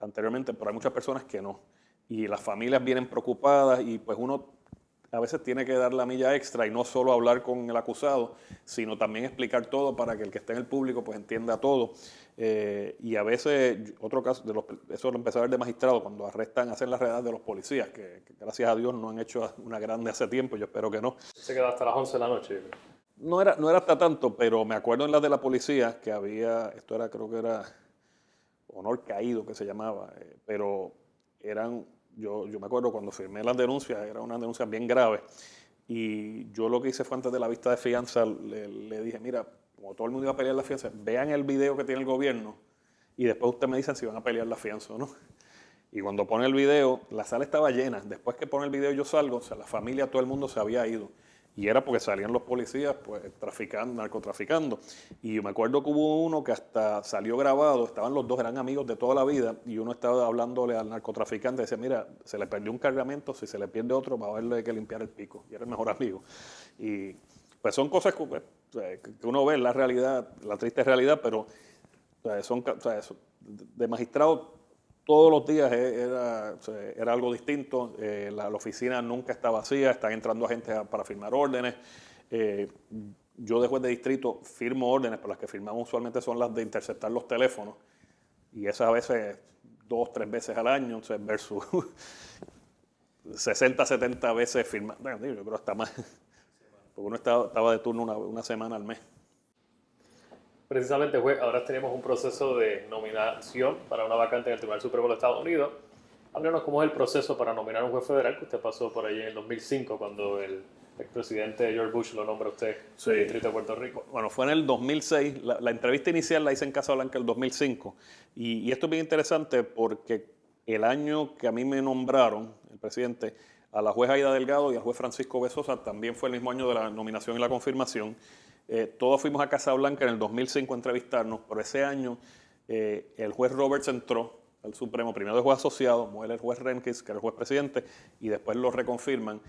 anteriormente, pero hay muchas personas que no. Y las familias vienen preocupadas y pues uno a veces tiene que dar la milla extra y no solo hablar con el acusado, sino también explicar todo para que el que esté en el público pues entienda todo. Y a veces, otro caso, eso lo empecé a ver de magistrado, cuando hacen las redadas de los policías, que gracias a Dios no han hecho una grande hace tiempo, yo espero que no. Se quedó hasta las 11 de la noche. No era hasta tanto, pero me acuerdo en las de la policía que había, creo que era honor caído que se llamaba, pero eran... Yo me acuerdo cuando firmé las denuncias, eran unas denuncias bien graves, y yo lo que hice fue antes de la vista de fianza, le dije, mira, como todo el mundo iba a pelear la fianza, vean el video que tiene el gobierno y después ustedes me dicen si van a pelear la fianza o no. Y cuando pone el video, la sala estaba llena. Después que pone el video yo salgo, o sea, la familia, todo el mundo se había ido. Y era porque salían los policías pues narcotraficando. Y yo me acuerdo que hubo uno que hasta salió grabado, estaban los dos, eran amigos de toda la vida, y uno estaba hablándole al narcotraficante, decía, mira, se le perdió un cargamento, si se le pierde otro va a haberle que limpiar el pico. Y era el mejor amigo. Y pues son cosas que uno ve en la realidad, la triste realidad, pero de magistrado todos los días era algo distinto. La oficina nunca está vacía, están entrando agentes para firmar órdenes. Yo de juez de distrito firmo órdenes, pero las que firmamos usualmente son las de interceptar los teléfonos, y esas a veces 2, 3 veces al año, versus 60, 70 veces firmar. Bueno, yo creo hasta más, porque uno estaba de turno una semana al mes. Precisamente, juez, ahora tenemos un proceso de nominación para una vacante en el Tribunal Supremo de Estados Unidos. Háblanos cómo es el proceso para nominar a un juez federal, que usted pasó por ahí en el 2005, cuando el expresidente George Bush lo nombra a usted del Distrito de Puerto Rico. Bueno, fue en el 2006. La entrevista inicial la hice en Casa Blanca en el 2005. Y esto es bien interesante porque el año que a mí me nombraron, el presidente, a la juez Aida Delgado y al juez Francisco Besosa, también fue el mismo año de la nominación y la confirmación. Todos fuimos a Casa Blanca en el 2005 a entrevistarnos, pero ese año el juez Roberts entró al Supremo, primero de juez asociado, muere el juez Rehnquist, que era el juez presidente, y después lo reconfirman.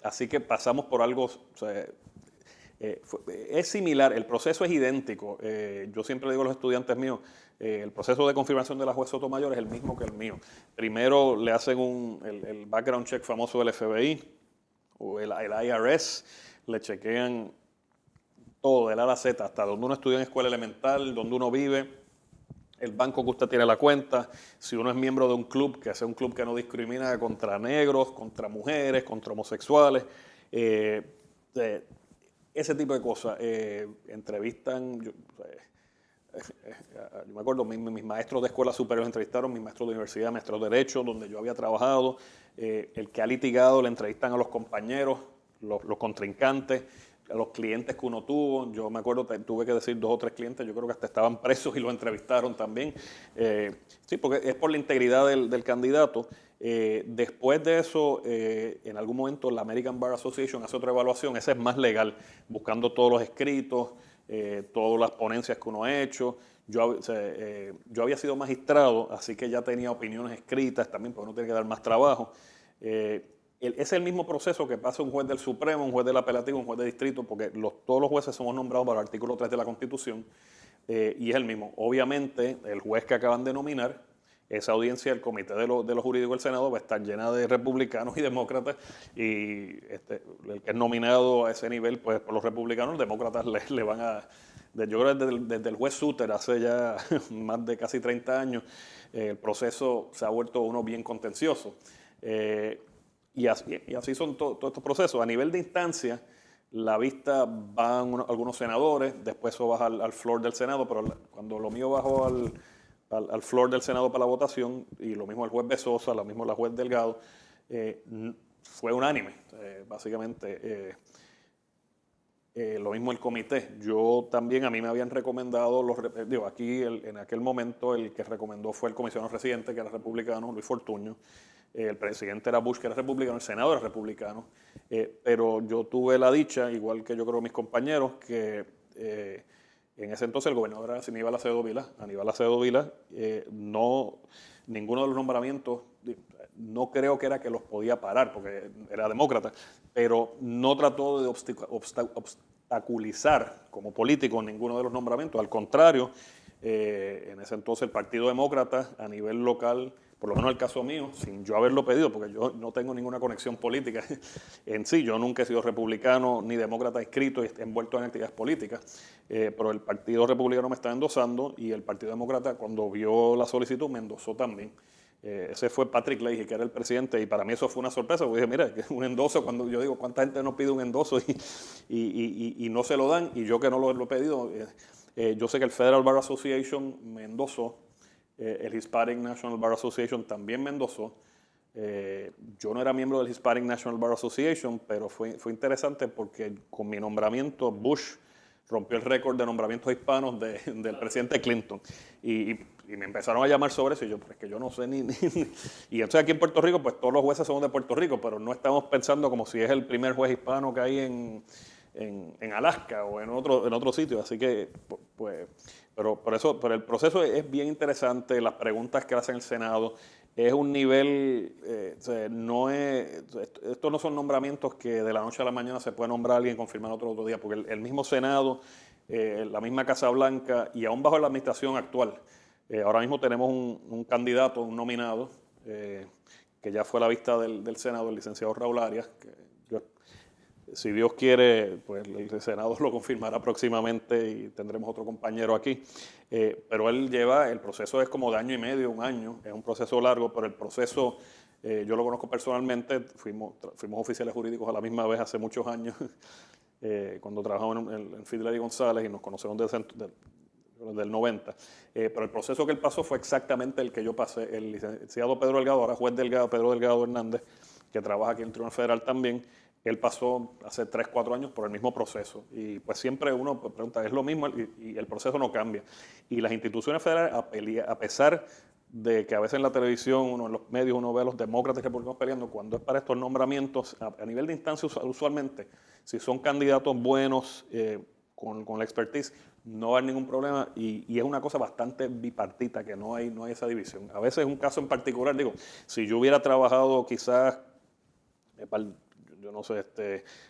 Así que pasamos por algo, o sea, es similar, el proceso es idéntico. Yo siempre digo a los estudiantes míos, el proceso de confirmación de la juez Sotomayor es el mismo que el mío. Primero le hacen el background check famoso del FBI o el IRS, le chequean todo, del A a la Z, hasta donde uno estudia en escuela elemental, donde uno vive, el banco que usted tiene la cuenta, si uno es miembro de un club, que sea un club que no discrimina contra negros, contra mujeres, contra homosexuales, ese tipo de cosas. Entrevistan, yo me acuerdo, mis maestros de escuela superior entrevistaron, mis maestros de universidad, maestros de derecho, donde yo había trabajado, el que ha litigado, le entrevistan a los compañeros, los contrincantes, a los clientes que uno tuvo. Yo me acuerdo, tuve que decir 2 o 3 clientes, yo creo que hasta estaban presos y lo entrevistaron también. Sí, porque es por la integridad del candidato. Después de eso, en algún momento la American Bar Association hace otra evaluación, esa es más legal, buscando todos los escritos, todas las ponencias que uno ha hecho. Yo había sido magistrado, así que ya tenía opiniones escritas también, porque uno tiene que dar más trabajo. Es el mismo proceso que pasa un juez del Supremo, un juez del Apelativo, un juez de distrito, porque todos los jueces somos nombrados por el artículo 3 de la Constitución, y es el mismo. Obviamente, el juez que acaban de nominar, esa audiencia del Comité de los Jurídicos del Senado va a estar llena de republicanos y demócratas, y el que es nominado a ese nivel, pues por los republicanos, los demócratas le van a... Yo creo que desde el juez Souter, hace ya más de casi 30 años, el proceso se ha vuelto uno bien contencioso. Y así son todos estos procesos. A nivel de instancia, la vista van algunos senadores, después eso baja al floor del Senado, pero cuando lo mío bajó al floor del Senado para la votación, y lo mismo el juez Bezosa, lo mismo la juez Delgado, fue unánime, básicamente. Lo mismo el comité. Yo también, a mí me habían recomendado, aquí en aquel momento el que recomendó fue el comisionado residente, que era republicano, Luis Fortuño. El presidente era Bush, que era republicano, el senado era republicano. Pero yo tuve la dicha, igual que yo creo mis compañeros, que en ese entonces el gobernador era Aníbal Acevedo Vila. Ninguno de los nombramientos, no creo que era que los podía parar, porque era demócrata, pero no trató de obstaculizar como político ninguno de los nombramientos. Al contrario, en ese entonces el Partido Demócrata a nivel local, por lo menos el caso mío, sin yo haberlo pedido, porque yo no tengo ninguna conexión política en sí, yo nunca he sido republicano ni demócrata inscrito y envuelto en actividades políticas, pero el Partido Republicano me está endosando, y el Partido Demócrata, cuando vio la solicitud, me endosó también. Ese fue Patrick Leahy, que era el presidente, y para mí eso fue una sorpresa, porque dije, mira, que un endoso, cuando yo digo, ¿cuánta gente no pide un endoso y no se lo dan? Y yo que no lo he pedido, yo sé que el Federal Bar Association me endosó, el Hispanic National Bar Association también me endosó. Yo no era miembro del Hispanic National Bar Association, pero fue interesante porque con mi nombramiento Bush rompió el récord de nombramientos hispanos del presidente Clinton. Y me empezaron a llamar sobre eso, y yo, pues que yo no sé ni Y entonces aquí en Puerto Rico, pues todos los jueces son de Puerto Rico, pero no estamos pensando como si es el primer juez hispano que hay en Alaska o en otro sitio. Así que, pues, pero el proceso es bien interesante, las preguntas que hacen el Senado. Es un nivel, estos no son nombramientos que de la noche a la mañana se puede nombrar a alguien y confirmar otro día, porque el mismo Senado, la misma Casa Blanca, y aún bajo la administración actual, ahora mismo tenemos un candidato, un nominado, que ya fue a la vista del Senado, el licenciado Raúl Arias, que si Dios quiere, pues el Senado lo confirmará próximamente y tendremos otro compañero aquí. Pero el proceso es como de año y medio, un año, es un proceso largo, pero el proceso, yo lo conozco personalmente, fuimos oficiales jurídicos a la misma vez hace muchos años, cuando trabajamos en Fiedler y González, y nos conocemos del 90. Pero el proceso que él pasó fue exactamente el que yo pasé. El licenciado Pedro Delgado, ahora juez Delgado, Pedro Delgado Hernández, que trabaja aquí en el Tribunal Federal también, él pasó hace 3, 4 años por el mismo proceso. Y pues siempre uno pregunta, ¿es lo mismo? Y el proceso no cambia. Y las instituciones federales, a pesar de que a veces en la televisión, en los medios, uno ve a los demócratas y republicanos peleando, cuando es para estos nombramientos, a nivel de instancia, usualmente, si son candidatos buenos, con la expertise, no va a haber ningún problema, y es una cosa bastante bipartita, que no hay esa división. A veces un caso en particular, si yo hubiera trabajado quizás, yo no sé,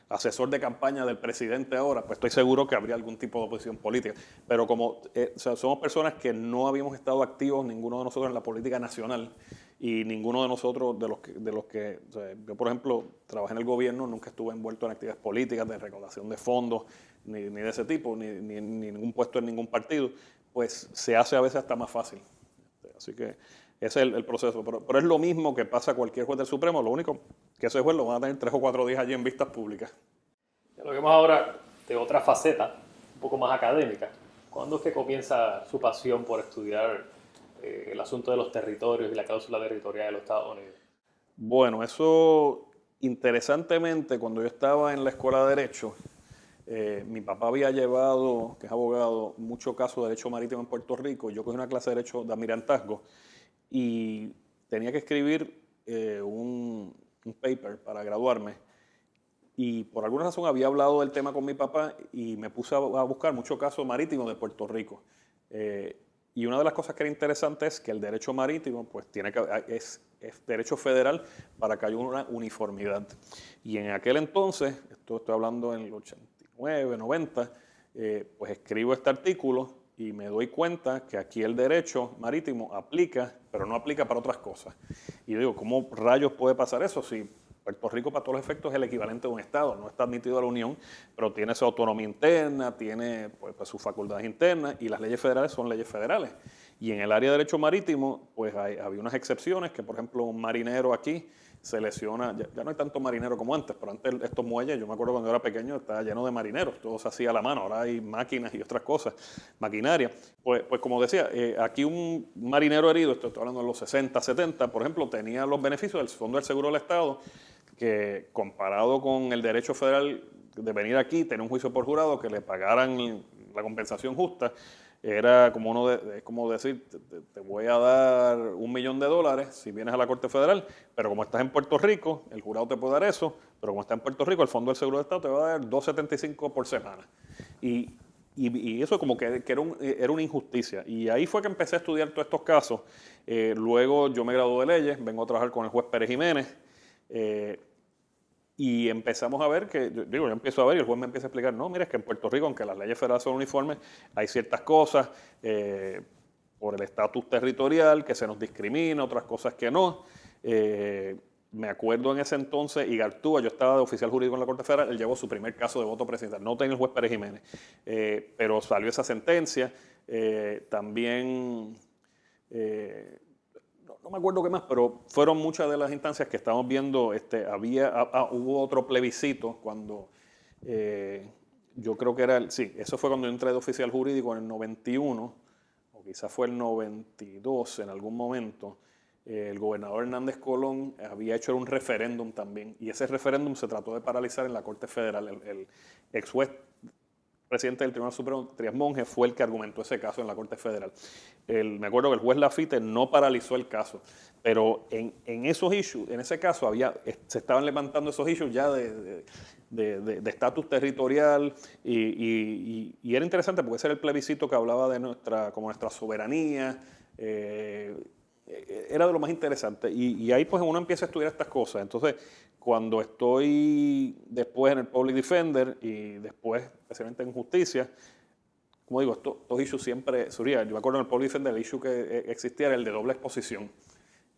asesor de campaña del presidente ahora, pues estoy seguro que habría algún tipo de oposición política. Pero como o sea, somos personas que no habíamos estado activos, ninguno de nosotros en la política nacional, y ninguno de nosotros o sea, yo por ejemplo trabajé en el gobierno, nunca estuve envuelto en actividades políticas de recaudación de fondos, ni de ese tipo, ni ningún puesto en ningún partido, pues se hace a veces hasta más fácil. Así que ese es el proceso. Pero es lo mismo que pasa a cualquier juez del Supremo, lo único que ese juez lo van a tener 3 o 4 días allí en vistas públicas. Ya lo vemos ahora de otra faceta, un poco más académica. ¿Cuándo es que comienza su pasión por estudiar el asunto de los territorios y la cláusula territorial de los Estados Unidos? Bueno, eso interesantemente, cuando yo estaba en la escuela de Derecho, mi papá había llevado, que es abogado, mucho caso de derecho marítimo en Puerto Rico. Yo cogí una clase de derecho de almirantazgo y tenía que escribir un paper para graduarme. Y por alguna razón había hablado del tema con mi papá y me puse a buscar muchos casos marítimos de Puerto Rico. Y una de las cosas que era interesante es que el derecho marítimo pues, es derecho federal para que haya una uniformidad. Y en aquel entonces, esto estoy hablando en el 89, 90, pues escribo este artículo y me doy cuenta que aquí el derecho marítimo aplica, pero no aplica para otras cosas. Y digo, ¿cómo rayos puede pasar eso si Puerto Rico para todos los efectos es el equivalente de un Estado? No está admitido a la Unión, pero tiene su autonomía interna, tiene pues, sus facultades internas y las leyes federales son leyes federales. Y en el área de derecho marítimo, pues había unas excepciones que, por ejemplo, un marinero aquí se lesiona, ya no hay tanto marinero como antes, pero antes estos muelles, yo me acuerdo cuando era pequeño, estaba lleno de marineros, todo se hacía a la mano, ahora hay máquinas y otras cosas, maquinaria. Pues como decía, aquí un marinero herido, estoy hablando de los 60, 70, por ejemplo, tenía los beneficios del Fondo del Seguro del Estado, que comparado con el derecho federal de venir aquí, tener un juicio por jurado, que le pagaran la compensación justa, era como como decir, te voy a dar $1.000.000 si vienes a la Corte Federal, pero como estás en Puerto Rico, el jurado te puede dar eso, pero como estás en Puerto Rico, el Fondo del Seguro del Estado te va a dar $2.75 por semana. Y eso como que era una injusticia. Y ahí fue que empecé a estudiar todos estos casos. Luego yo me gradué de leyes, vengo a trabajar con el juez Pérez Jiménez, y empezamos a ver yo empiezo a ver y el juez me empieza a explicar, no, mira, es que en Puerto Rico, aunque las leyes federales son uniformes, hay ciertas cosas por el estatus territorial que se nos discrimina, otras cosas que no. Me acuerdo en ese entonces, Igartúa, yo estaba de oficial jurídico en la Corte Federal, él llevó su primer caso de voto presidencial, no tenía el juez Pérez Jiménez, pero salió esa sentencia. También... no me acuerdo qué más, pero fueron muchas de las instancias que estamos viendo. Hubo otro plebiscito cuando, yo creo que sí, eso fue cuando yo entré de oficial jurídico en el 91, o quizás fue el 92 en algún momento. El gobernador Hernández Colón había hecho un referéndum también, y ese referéndum se trató de paralizar en la Corte Federal. El ex juez presidente del Tribunal Supremo, Trías Monge, fue el que argumentó ese caso en la Corte Federal. Me acuerdo que el juez Lafite no paralizó el caso, pero en esos issues, en ese caso, se estaban levantando esos issues ya de estatus territorial y era interesante porque ese era el plebiscito que hablaba de nuestra soberanía. Era de lo más interesante y ahí pues uno empieza a estudiar estas cosas. Entonces, cuando estoy después en el Public Defender y después especialmente en justicia, como digo, estos issues siempre surgían. Yo me acuerdo en el Public Defender el issue que existía era el de doble exposición,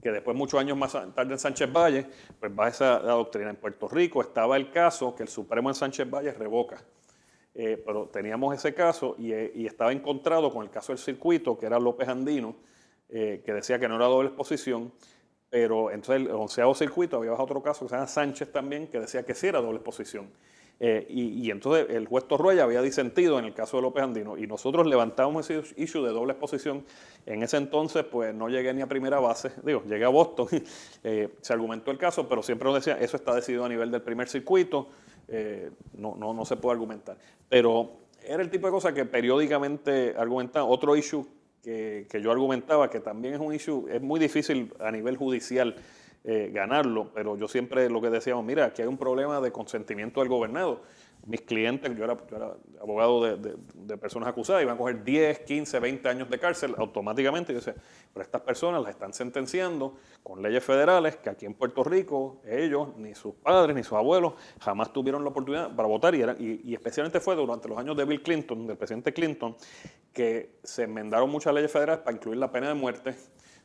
que después, muchos años más tarde en Sánchez Valle, pues va esa doctrina. En Puerto Rico estaba el caso que el Supremo en Sánchez Valle revoca. Pero teníamos ese caso y estaba encontrado con el caso del circuito, que era López Andino, que decía que no era doble exposición, pero entonces el 11º circuito había otro caso que se llama Sánchez también, que decía que sí era doble exposición. Y entonces el juez Torruella había disentido en el caso de López Andino y nosotros levantamos ese issue de doble exposición. En ese entonces pues no llegué ni a primera base, llegué a Boston, se argumentó el caso, pero siempre nos decía, eso está decidido a nivel del primer circuito, no se puede argumentar. Pero era el tipo de cosa que periódicamente argumentaba. Otro issue que yo argumentaba, que también es un issue, es muy difícil a nivel judicial ganarlo, pero yo siempre lo que decíamos, mira, aquí hay un problema de consentimiento del gobernado. mis clientes, yo era abogado de personas acusadas, iban a coger 10, 15, 20 años de cárcel automáticamente. Y yo decía, pero estas personas las están sentenciando con leyes federales que aquí en Puerto Rico ellos, ni sus padres, ni sus abuelos, jamás tuvieron la oportunidad para votar. Y especialmente fue durante los años de Bill Clinton, del presidente Clinton, que se enmendaron muchas leyes federales para incluir la pena de muerte.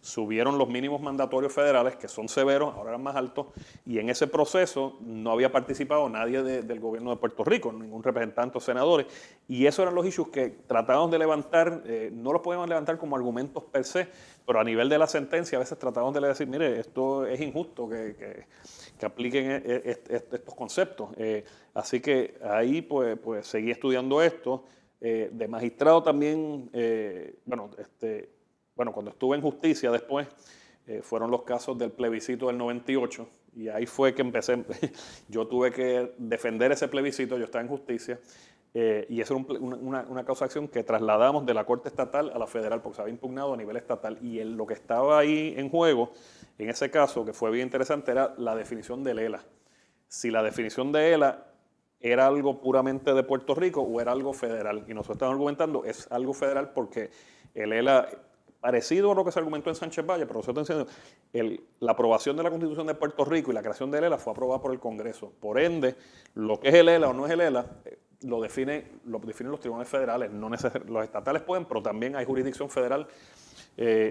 Subieron los mínimos mandatorios federales, que son severos, ahora eran más altos, y en ese proceso no había participado nadie del gobierno de Puerto Rico, ningún representante o senadores, y esos eran los issues que trataban de levantar, no los podíamos levantar como argumentos per se, pero a nivel de la sentencia a veces trataban de decir, mire, esto es injusto que apliquen estos conceptos. Así que ahí pues seguí estudiando esto. De magistrado también, cuando estuve en justicia después, fueron los casos del plebiscito del 98, y ahí fue que empecé. Yo tuve que defender ese plebiscito, yo estaba en justicia, y eso era una causa de acción que trasladamos de la Corte Estatal a la Federal, porque se había impugnado a nivel estatal, y lo que estaba ahí en juego, en ese caso, que fue bien interesante, era la definición del ELA. Si la definición de ELA era algo puramente de Puerto Rico o era algo federal, y nosotros estamos argumentando, es algo federal porque el ELA, parecido a lo que se argumentó en Sánchez Valle, pero nosotros estamos diciendo, la aprobación de la Constitución de Puerto Rico y la creación del ELA fue aprobada por el Congreso. Por ende, lo que es el ELA o no es el ELA, lo definen los tribunales federales. No los estatales pueden, pero también hay jurisdicción federal,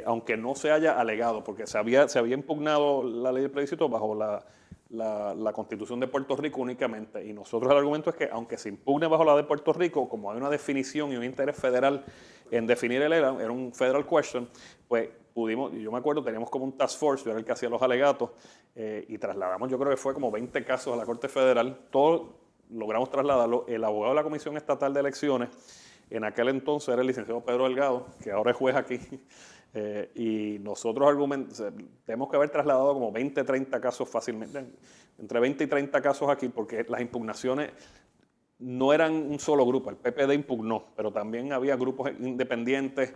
aunque no se haya alegado, porque se había impugnado la ley de plebiscito bajo la Constitución de Puerto Rico únicamente. Y nosotros el argumento es que, aunque se impugne bajo la de Puerto Rico, como hay una definición y un interés federal en definir el ELA, era un federal question, pues pudimos, y yo me acuerdo, teníamos como un task force, yo era el que hacía los alegatos, y trasladamos, yo creo que fue como 20 casos a la Corte Federal, todos logramos trasladarlo. El abogado de la Comisión Estatal de Elecciones, en aquel entonces era el licenciado Pedro Delgado, que ahora es juez aquí, y nosotros tenemos que haber trasladado como 20, 30 casos fácilmente, entre 20 y 30 casos aquí, porque las impugnaciones no eran un solo grupo. El PPD impugnó, pero también había grupos independientes,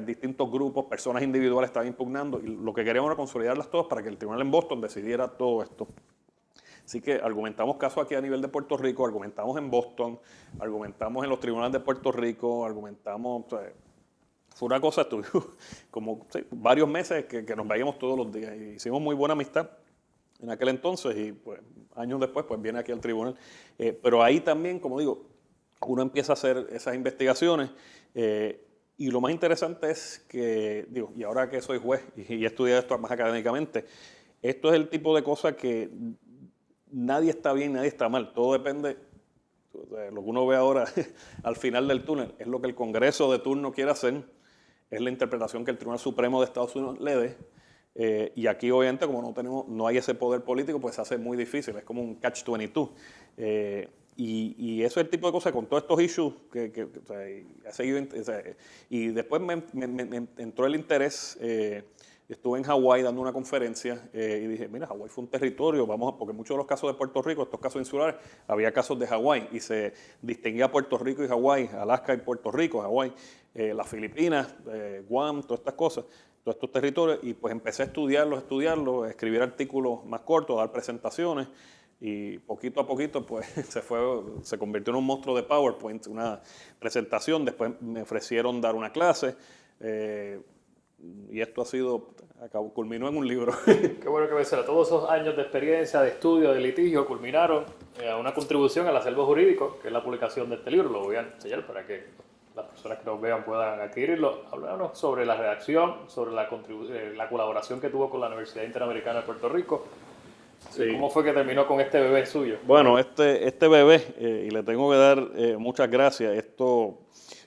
distintos grupos, personas individuales estaban impugnando, y lo que queríamos era consolidarlas todas para que el tribunal en Boston decidiera todo esto. Así que argumentamos casos aquí a nivel de Puerto Rico, argumentamos en Boston, argumentamos en los tribunales de Puerto Rico, argumentamos. Fue una cosa, estuvimos como varios meses que nos veíamos todos los días, y hicimos muy buena amistad en aquel entonces, y pues años después pues viene aquí al tribunal. Pero ahí también, como digo, uno empieza a hacer esas investigaciones, y lo más interesante es que, y ahora que soy juez y he estudiado esto más académicamente, esto es el tipo de cosas que nadie está bien, nadie está mal, todo depende. Lo que uno ve ahora al final del túnel es lo que el Congreso de turno quiere hacer, es la interpretación que el Tribunal Supremo de Estados Unidos le dé, y aquí obviamente como no hay ese poder político, pues se hace muy difícil, es como un catch-22, y eso es el tipo de cosas con todos estos issues que he seguido, y después me entró el interés. Estuve en Hawái dando una conferencia, y dije, mira, Hawái fue un territorio, porque muchos de los casos de Puerto Rico, estos casos insulares, había casos de Hawái, y se distinguía Puerto Rico y Hawái, Alaska y Puerto Rico, Hawái, las Filipinas, Guam, todas estas cosas, todos estos territorios, y pues empecé a estudiarlos, escribir artículos más cortos, dar presentaciones, y poquito a poquito pues se convirtió en un monstruo de PowerPoint, una presentación. Después me ofrecieron dar una clase, y esto culminó en un libro. Qué bueno que vencer. Todos esos años de experiencia, de estudio, de litigio, culminaron a una contribución al acervo jurídico, que es la publicación de este libro. Lo voy a enseñar para que las personas que nos vean puedan adquirirlo. Hablarnos sobre la redacción, sobre la colaboración que tuvo con la Universidad Interamericana de Puerto Rico. Sí. ¿Cómo fue que terminó con este bebé suyo? Bueno, este bebé, y le tengo que dar muchas gracias.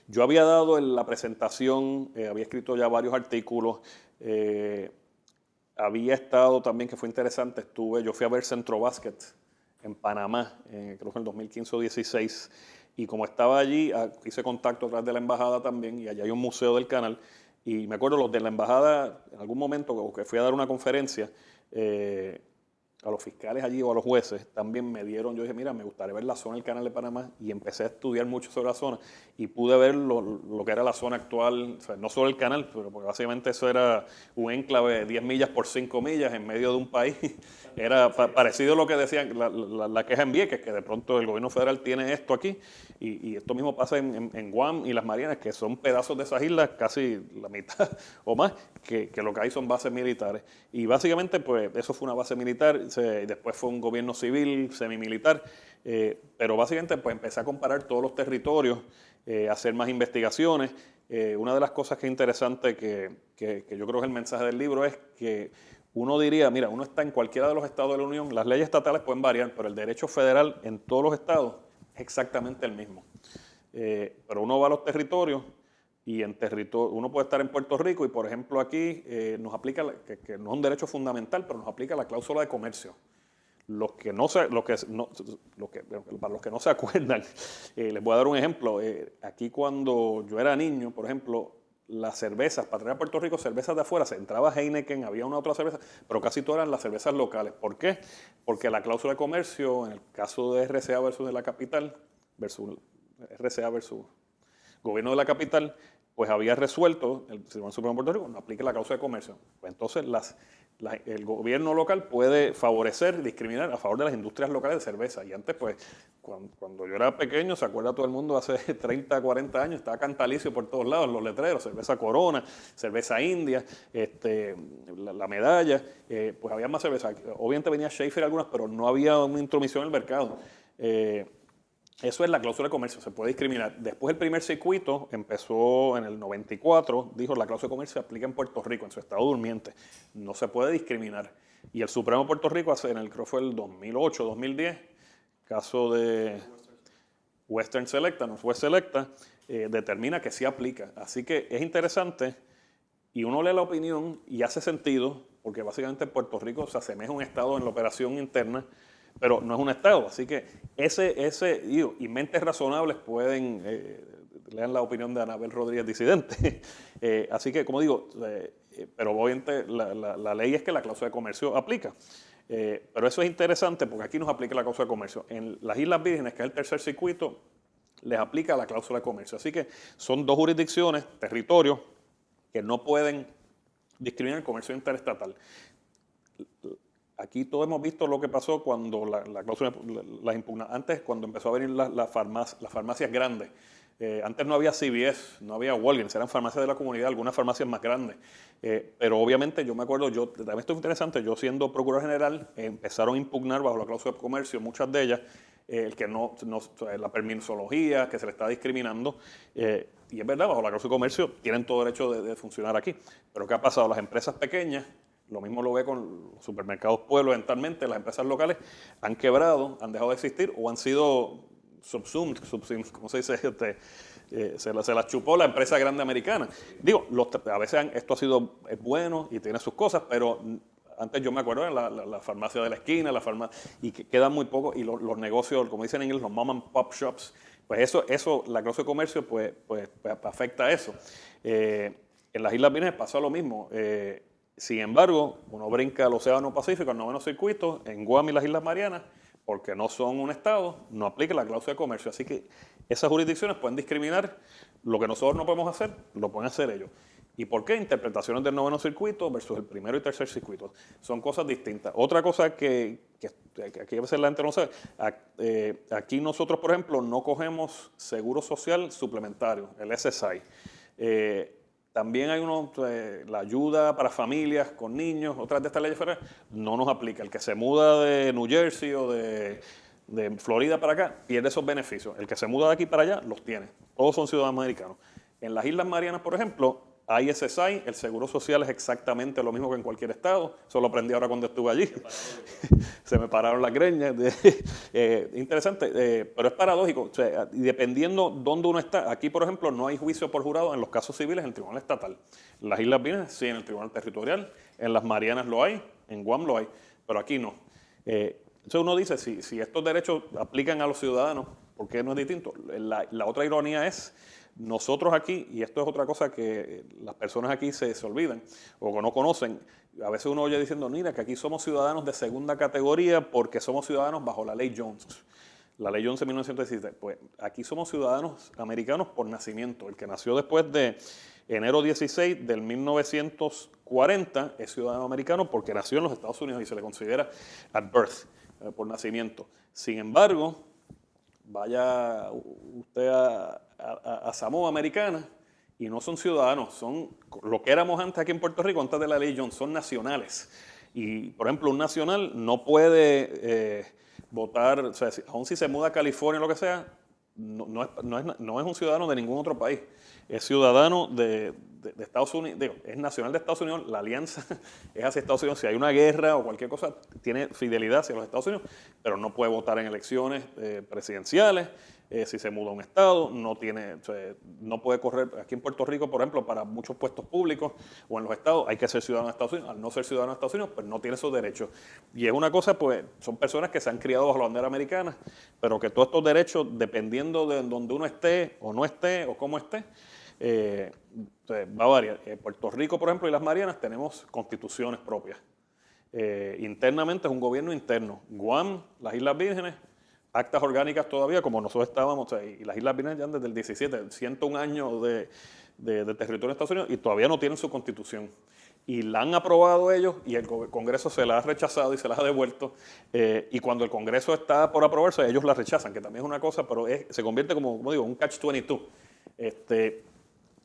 Yo había dado en la presentación, había escrito ya varios artículos, había estado también, que fue interesante, yo fui a ver Centro Básquet en Panamá, creo que en el 2015 o 16, y como estaba allí, hice contacto a través de la embajada también, y allá hay un museo del canal, y me acuerdo los de la embajada, en algún momento que fui a dar una conferencia, a los fiscales allí o a los jueces, también me dieron, yo dije, mira, me gustaría ver la zona del Canal de Panamá, y empecé a estudiar mucho sobre la zona y pude ver lo que era la zona actual, o sea, no solo el canal, pero porque básicamente eso era un enclave de 10 millas por 5 millas en medio de un país. Era parecido a lo que decían la queja en Vieques, que de pronto el gobierno federal tiene esto aquí, y esto mismo pasa en Guam y las Marianas, que son pedazos de esas islas, casi la mitad o más, que lo que hay son bases militares. Y básicamente, pues, eso fue una base militar, después fue un gobierno civil, semimilitar, pero básicamente, pues, empecé a comparar todos los territorios, hacer más investigaciones. Una de las cosas que es interesante, que yo creo que es el mensaje del libro, es que uno diría, mira, uno está en cualquiera de los estados de la Unión, las leyes estatales pueden variar, pero el derecho federal en todos los estados es exactamente el mismo. Pero uno va a los territorios y uno puede estar en Puerto Rico y, por ejemplo, aquí nos aplica, que no es un derecho fundamental, pero nos aplica la cláusula de comercio. Para los que no se acuerdan, les voy a dar un ejemplo. Aquí cuando yo era niño, por ejemplo, las cervezas, para traer a Puerto Rico cervezas de afuera, se entraba Heineken, había una otra cerveza, pero casi todas eran las cervezas locales. ¿Por qué? Porque la cláusula de comercio, en el caso de RCA versus de la capital, RCA versus gobierno de la capital, pues había resuelto, el Tribunal Supremo de Puerto Rico no aplica la cláusula de comercio. Pues entonces el gobierno local puede favorecer, discriminar a favor de las industrias locales de cerveza. Y antes, pues, cuando yo era pequeño, se acuerda todo el mundo, hace 30, 40 años, estaba Cantalicio por todos lados, los letreros, cerveza Corona, cerveza India, la Medalla, pues había más cerveza. Obviamente venía Schaefer algunas, pero no había una intromisión en el mercado. Eso es la cláusula de comercio, se puede discriminar. Después el primer circuito empezó en el 94, dijo la cláusula de comercio se aplica en Puerto Rico, en su estado durmiente. No se puede discriminar. Y el Supremo de Puerto Rico, creo que fue el 2008, 2010, caso de Western Selecta, Northwest Selecta, determina que sí aplica. Así que es interesante y uno lee la opinión y hace sentido, porque básicamente Puerto Rico se asemeja a un estado en la operación interna, pero no es un estado, así que y mentes razonables pueden, lean la opinión de Anabel Rodríguez, disidente. Así que, como digo, pero obviamente la ley es que la cláusula de comercio aplica. Pero eso es interesante porque aquí nos aplica la cláusula de comercio. En las Islas Vírgenes, que es el tercer circuito, les aplica la cláusula de comercio. Así que son dos jurisdicciones, territorios, que no pueden discriminar el comercio interestatal. Aquí todos hemos visto lo que pasó cuando la cláusula las impugna. Antes, cuando empezó a venir las farmacias grandes, antes no había CVS, no había Walgreens, eran farmacias de la comunidad, algunas farmacias más grandes. Pero obviamente yo me acuerdo, también esto es interesante, yo siendo procurador general, empezaron a impugnar bajo la cláusula de comercio, muchas de ellas, el que la permisología, que se le está discriminando. Y es verdad, bajo la cláusula de comercio tienen todo derecho de funcionar aquí. Pero ¿qué ha pasado? Las empresas pequeñas, lo mismo lo ve con los supermercados Pueblo, eventualmente las empresas locales han quebrado, han dejado de existir o han sido subsumed, ¿cómo se dice? Se las chupó la empresa grande americana. Digo, a veces esto es bueno y tiene sus cosas, pero antes yo me acuerdo de la farmacia de la esquina, y que quedan muy pocos, y los negocios, como dicen en inglés, los mom and pop shops, pues eso la clase de comercio pues afecta a eso. En las Islas Vírgenes pasa lo mismo. Sin embargo, uno brinca al Océano Pacífico, al noveno circuito, en Guam y las Islas Marianas, porque no son un estado, no aplica la cláusula de comercio. Así que esas jurisdicciones pueden discriminar lo que nosotros no podemos hacer, lo pueden hacer ellos. ¿Y por qué? Interpretaciones del noveno circuito versus el primero y tercer circuito. Son cosas distintas. Otra cosa que aquí a veces la gente no sabe, aquí nosotros, por ejemplo, no cogemos seguro social suplementario, el SSI. También hay la ayuda para familias con niños, otras de estas leyes federales, no nos aplica. El que se muda de New Jersey o de Florida para acá, pierde esos beneficios. El que se muda de aquí para allá, los tiene. Todos son ciudadanos americanos. En las Islas Marianas, por ejemplo, hay SSI, el seguro social es exactamente lo mismo que en cualquier estado. Eso lo aprendí ahora cuando estuve allí. Se me pararon las greñas. Interesante, pero es paradójico. O sea, y dependiendo dónde uno está, aquí, por ejemplo, no hay juicio por jurado en los casos civiles en el Tribunal Estatal. En las Islas Vírgenes sí, en el Tribunal Territorial. En las Marianas lo hay, en Guam lo hay, pero aquí no. Entonces uno dice, si estos derechos aplican a los ciudadanos, ¿por qué no es distinto? La otra ironía es, Nosotros aquí, y esto es otra cosa que las personas aquí se olvidan o que no conocen, a veces uno oye diciendo, mira, que aquí somos ciudadanos de segunda categoría porque somos ciudadanos bajo la ley Jones. La ley Jones de 1917. Pues aquí somos ciudadanos americanos por nacimiento. El que nació después de enero 16 del 1940 es ciudadano americano porque nació en los Estados Unidos y se le considera at birth, por nacimiento. Sin embargo, vaya usted a Samoa Americana y no son ciudadanos, son lo que éramos antes aquí en Puerto Rico, antes de la ley Jones, son nacionales. Y, por ejemplo, un nacional no puede votar, o sea, aun si se muda a California o lo que sea, no es un ciudadano de ningún otro país. Es ciudadano de Estados Unidos, digo, es nacional de Estados Unidos, la alianza es hacia Estados Unidos. Si hay una guerra o cualquier cosa, tiene fidelidad hacia los Estados Unidos, pero no puede votar en elecciones presidenciales. Si se muda a un estado, o sea, no puede correr. Aquí en Puerto Rico, por ejemplo, para muchos puestos públicos o en los estados, hay que ser ciudadano de Estados Unidos. Al no ser ciudadano de Estados Unidos, pues no tiene esos derechos. Y es una cosa, pues, son personas que se han criado bajo la bandera americana, pero que todos estos derechos, dependiendo de donde uno esté o no esté o cómo esté, va a variar. Puerto Rico, por ejemplo, y las Marianas tenemos constituciones propias. Internamente es un gobierno interno. Guam, las Islas Vírgenes, actas orgánicas todavía, como nosotros estábamos, o sea, y las Islas Vírgenes ya desde el 17, 101 años de territorio de Estados Unidos y todavía no tienen su constitución. Y la han aprobado ellos y el Congreso se la ha rechazado y se la ha devuelto. Y cuando el Congreso está por aprobarse, ellos la rechazan, que también es una cosa, pero se convierte como digo, un catch-22.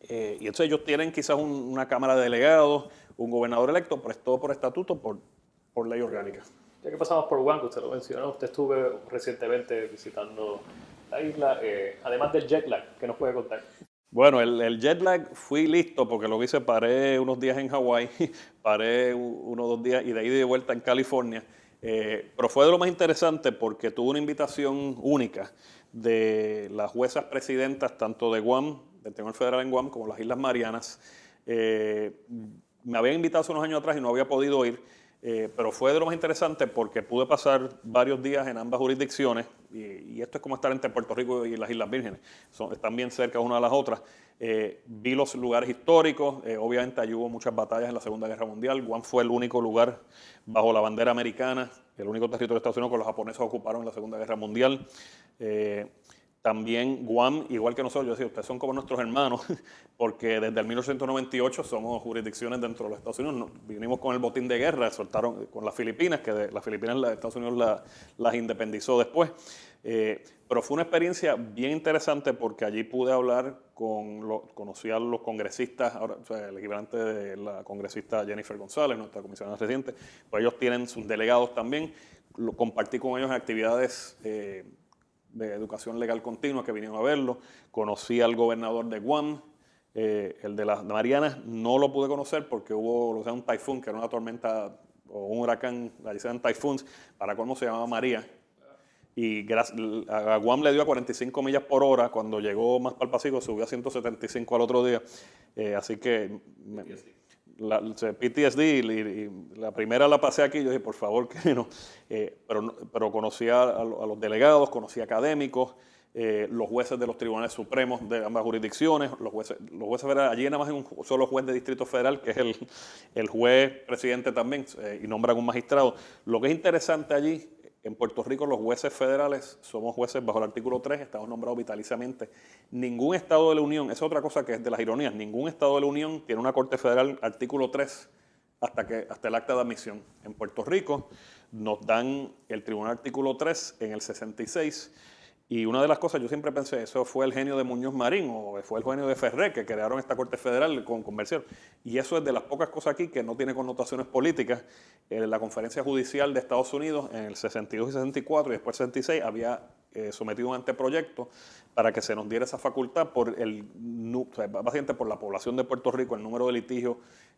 Y entonces ellos tienen quizás una Cámara de Delegados, un gobernador electo, pero es todo por estatuto, por ley orgánica. Ya que pasamos por Guam, que usted lo mencionó, usted estuve recientemente visitando la isla, además del jet lag, ¿qué nos puede contar? Bueno, el jet lag fui listo porque lo hice, paré unos días en Hawái, paré 1 o 2 días y de ahí de vuelta en California. Pero fue de lo más interesante porque tuve una invitación única de las juezas presidentas tanto de Guam, del Tribunal Federal en Guam, como las Islas Marianas. Me habían invitado hace unos años atrás y no había podido ir. Pero fue de lo más interesante porque pude pasar varios días en ambas jurisdicciones y esto es como estar entre Puerto Rico y las Islas Vírgenes, están bien cerca una de las otras. Vi los lugares históricos, obviamente allí hubo muchas batallas en la Segunda Guerra Mundial. Guam fue el único lugar bajo la bandera americana, el único territorio de Estados Unidos que los japoneses ocuparon en la Segunda Guerra Mundial. También Guam, igual que nosotros, yo decía, ustedes son como nuestros hermanos, porque desde el 1998 somos jurisdicciones dentro de los Estados Unidos. Vinimos con el botín de guerra, soltaron con las Filipinas, que las Filipinas Estados Unidos las independizó después. Pero fue una experiencia bien interesante porque allí pude hablar conocí a los congresistas, ahora, o sea, el equivalente de la congresista Jennifer González, nuestra comisionada residente, pues ellos tienen sus delegados también. Compartí con ellos en actividades de educación legal continua que vinieron a verlo. Conocí al gobernador de Guam, el de las Marianas no lo pude conocer porque hubo un taifún, que era una tormenta o un huracán, allí se llaman taifuns, para cómo se llamaba María. Y a Guam le dio a 45 millas por hora, cuando llegó más para el Pacífico subió a 175 al otro día. Así que PTSD, y la primera la pasé aquí, yo dije, por favor, que no. Pero conocí a los delegados, conocí a académicos, los jueces de los tribunales supremos de ambas jurisdicciones, los jueces federales. Allí nada más hay un solo juez de distrito federal, que es el juez presidente también, y nombran un magistrado. Lo que es interesante allí, en Puerto Rico los jueces federales somos jueces bajo el artículo 3, estamos nombrados vitaliciamente. Ningún estado de la Unión, esa es otra cosa que es de las ironías, ningún estado de la Unión tiene una corte federal artículo 3 hasta el acta de admisión. En Puerto Rico nos dan el tribunal artículo 3 en el 66. Y una de las cosas, yo siempre pensé, eso fue el genio de Muñoz Marín o fue el genio de Ferré que crearon esta Corte Federal con conversión. Y eso es de las pocas cosas aquí que no tiene connotaciones políticas. La Conferencia Judicial de Estados Unidos en el 62 y 64 y después 66 había sometido un anteproyecto para que se nos diera esa facultad básicamente por la población de Puerto Rico, el número de litigios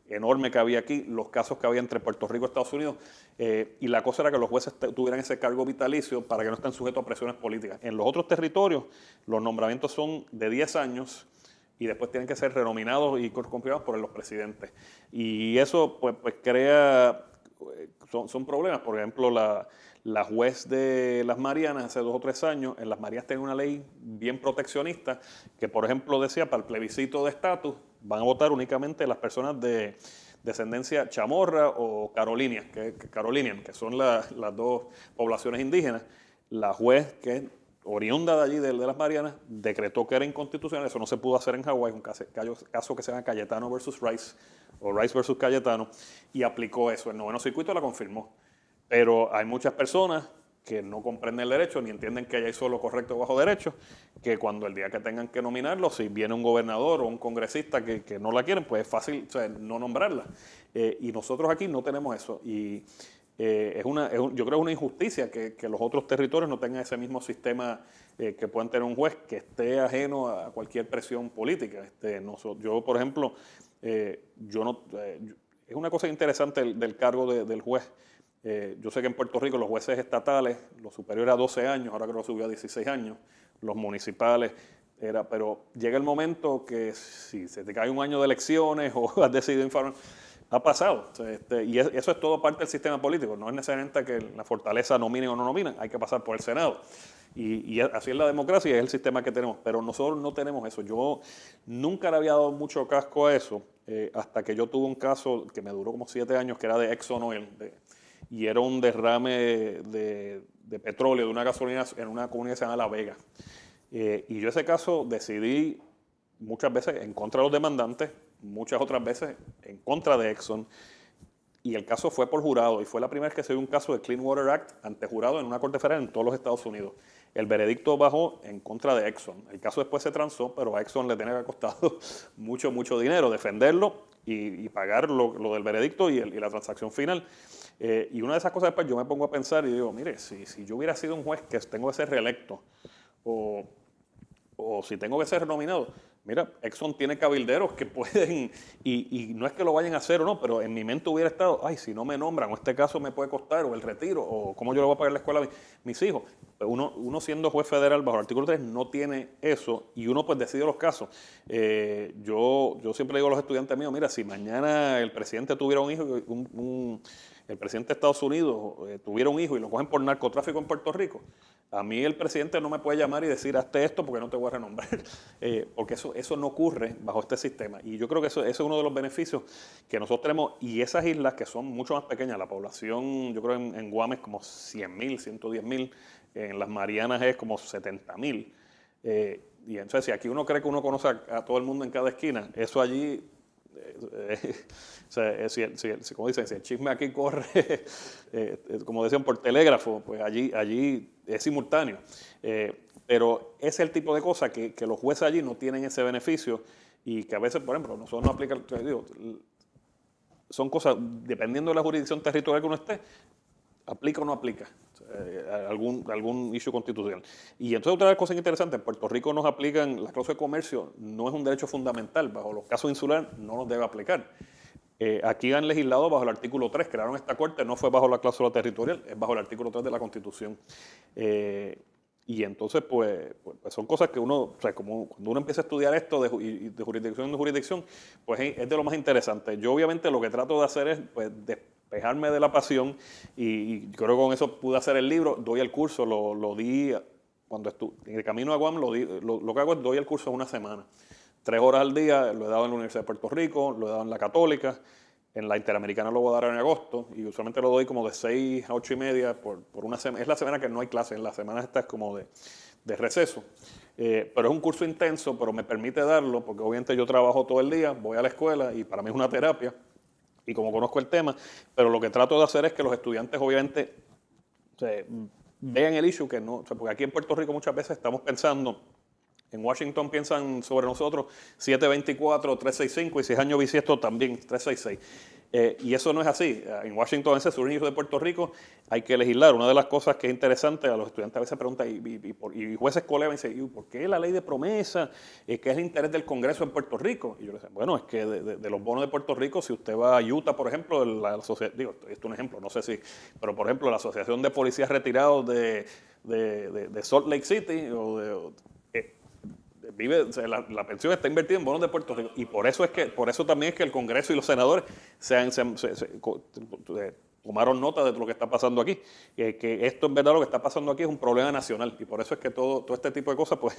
enorme que había aquí, los casos que había entre Puerto Rico y Estados Unidos, y la cosa era que los jueces tuvieran ese cargo vitalicio para que no estén sujetos a presiones políticas. En los otros territorios, los nombramientos son de 10 años y después tienen que ser renominados y confirmados por los presidentes. Y eso pues crea son problemas. Por ejemplo, la juez de las Marianas hace 2 o 3 años, en las Marianas tenía una ley bien proteccionista que, por ejemplo, decía para el plebiscito de estatus van a votar únicamente las personas de descendencia chamorra o carolinian, que son las 2 poblaciones indígenas. La juez, que es oriunda de allí, de las Marianas, decretó que era inconstitucional. Eso no se pudo hacer en Hawái, un caso que se llama Cayetano versus Rice, o Rice versus Cayetano, y aplicó eso. El 9º circuito la confirmó. Pero hay muchas personas que no comprenden el derecho ni entienden que hay solo correcto bajo derecho, que cuando el día que tengan que nominarlo, si viene un gobernador o un congresista que no la quieren, pues es fácil, o sea, no nombrarla. Y nosotros aquí no tenemos eso. Y yo creo que es una injusticia que los otros territorios no tengan ese mismo sistema que puedan tener un juez que esté ajeno a cualquier presión política. Yo, por ejemplo, es una cosa interesante del cargo del juez. Yo sé que en Puerto Rico los jueces estatales, los superiores a 12 años, ahora creo que subió a 16 años, los municipales, pero llega el momento que si se te cae un año de elecciones o has decidido informar, ha pasado. O sea, y eso es todo parte del sistema político. No es necesariamente que la fortaleza nomine o no nomina, hay que pasar por el Senado. Y así es la democracia y es el sistema que tenemos. Pero nosotros no tenemos eso. Yo nunca le había dado mucho casco a eso hasta que yo tuve un caso que me duró como 7 años, que era de Exxon Oil. Y era un derrame de petróleo de una gasolina en una comunidad que se llama La Vega. Y yo ese caso decidí muchas veces en contra de los demandantes, muchas otras veces en contra de Exxon, y el caso fue por jurado, y fue la primera vez que se dio un caso de Clean Water Act ante jurado en una corte federal en todos los Estados Unidos. El veredicto bajó en contra de Exxon. El caso después se transó, pero a Exxon le tenía que haber costado mucho dinero defenderlo y pagar lo del veredicto y la transacción final. Y una de esas cosas después yo me pongo a pensar y digo, mire, si yo hubiera sido un juez que tengo que ser reelecto, o si tengo que ser nominado, mira, Exxon tiene cabilderos que pueden, y no es que lo vayan a hacer o no, pero en mi mente hubiera estado, ay, si no me nombran, o este caso me puede costar, o el retiro, o cómo yo le voy a pagar la escuela a mis hijos. Pero uno siendo juez federal bajo el artículo 3 no tiene eso, y uno pues decide los casos. Yo siempre digo a los estudiantes míos, mira, si mañana el presidente tuviera un hijo, el presidente de Estados Unidos tuviera un hijo y lo cogen por narcotráfico en Puerto Rico, a mí el presidente no me puede llamar y decir, hazte esto porque no te voy a renombrar, porque eso no ocurre bajo este sistema. Y yo creo que eso es uno de los beneficios que nosotros tenemos. Y esas islas que son mucho más pequeñas, la población, yo creo en Guam es como 100,000, 110,000, en las Marianas es como 70,000. Y entonces, si aquí uno cree que uno conoce a todo el mundo en cada esquina, eso allí... o sea, como dicen, si el chisme aquí corre, como decían por telégrafo, pues allí es simultáneo. Pero ese es el tipo de cosas que los jueces allí no tienen ese beneficio y que a veces, por ejemplo, nosotros no aplicamos, son cosas, dependiendo de la jurisdicción territorial que uno esté, aplica o no aplica algún issue constitucional. Y entonces otra cosa interesante, en Puerto Rico nos aplican, la cláusula de comercio no es un derecho fundamental, bajo los casos insulares no nos debe aplicar. Aquí han legislado bajo el artículo 3, crearon esta corte, no fue bajo la cláusula territorial, es bajo el artículo 3 de la Constitución. Y entonces, pues son cosas que uno, o sea, como cuando uno empieza a estudiar esto de jurisdicción en jurisdicción, pues es de lo más interesante. Yo obviamente lo que trato de hacer es pues, despejarme de la pasión y creo que con eso pude hacer el libro, doy el curso, lo di cuando estuve en el camino a Guam, lo que hago es doy el curso en una semana. 3 horas al día, lo he dado en la Universidad de Puerto Rico, lo he dado en la Católica, en la Interamericana lo voy a dar en agosto y usualmente lo doy como de 6 a 8 y media por una semana. Es la semana que no hay clases, en la semana esta es como de receso. Pero es un curso intenso, pero me permite darlo porque obviamente yo trabajo todo el día, voy a la escuela y para mí es una terapia y como conozco el tema, pero lo que trato de hacer es que los estudiantes obviamente vean el issue, que no, o sea, porque aquí en Puerto Rico muchas veces estamos pensando, en Washington piensan sobre nosotros 724, 365 y si es año bisiesto también 366. Y eso no es así. En Washington, a veces, sur de Puerto Rico, hay que legislar. Una de las cosas que es interesante, a los estudiantes a veces preguntan, y jueces colegas dicen, ¿por qué la ley de promesa? ¿Qué es el interés del Congreso en Puerto Rico? Y yo les digo, bueno, es que de los bonos de Puerto Rico, si usted va a Utah, por ejemplo, esto es un ejemplo, no sé si, pero por ejemplo, la Asociación de Policías Retirados de Salt Lake City, o sea, la pensión está invertida en bonos de Puerto Rico y por eso también es que el Congreso y los senadores tomaron nota de lo que está pasando aquí, que esto en verdad lo que está pasando aquí es un problema nacional y por eso es que todo este tipo de cosas pues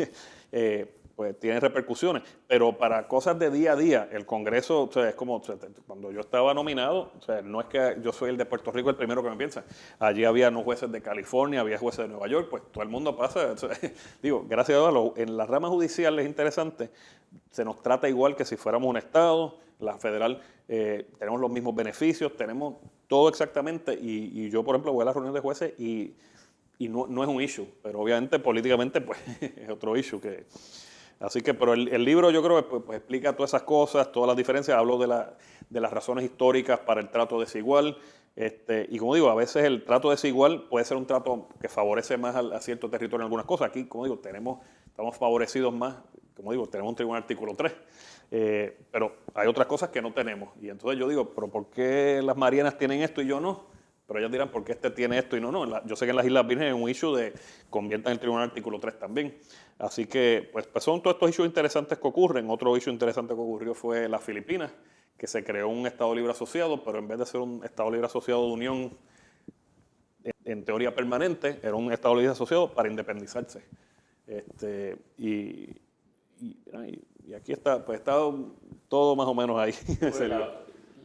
tienen repercusiones, pero para cosas de día a día, el Congreso, o sea, es como, o sea, cuando yo estaba nominado, o sea, no es que yo soy el de Puerto Rico el primero que me piensa, allí había no jueces de California, había jueces de Nueva York, pues todo el mundo pasa, o sea, digo, gracias a Dios, en la rama judicial es interesante, se nos trata igual que si fuéramos un estado, la federal tenemos los mismos beneficios, tenemos todo exactamente, y yo, por ejemplo, voy a la reunión de jueces y no es un issue, pero obviamente políticamente pues es otro issue. Así que, pero el libro yo creo que pues, explica todas esas cosas, todas las diferencias, hablo de las razones históricas para el trato desigual, y como digo, a veces el trato desigual puede ser un trato que favorece más a cierto territorio en algunas cosas. Aquí, como digo, estamos favorecidos más, como digo, tenemos un tribunal artículo 3. Pero hay otras cosas que no tenemos. Y entonces yo digo, ¿pero por qué las Marianas tienen esto y yo no? Pero ellas dirán, ¿por qué este tiene esto y no? Yo sé que en las Islas Vírgenes es un issue de conviertan el tribunal artículo 3 también. Así que, pues son todos estos issues interesantes que ocurren. Otro issue interesante que ocurrió fue las Filipinas, que se creó un Estado Libre Asociado, pero en vez de ser un Estado Libre Asociado de unión en teoría permanente, era un Estado Libre Asociado para independizarse. Y aquí está, pues está todo más o menos ahí.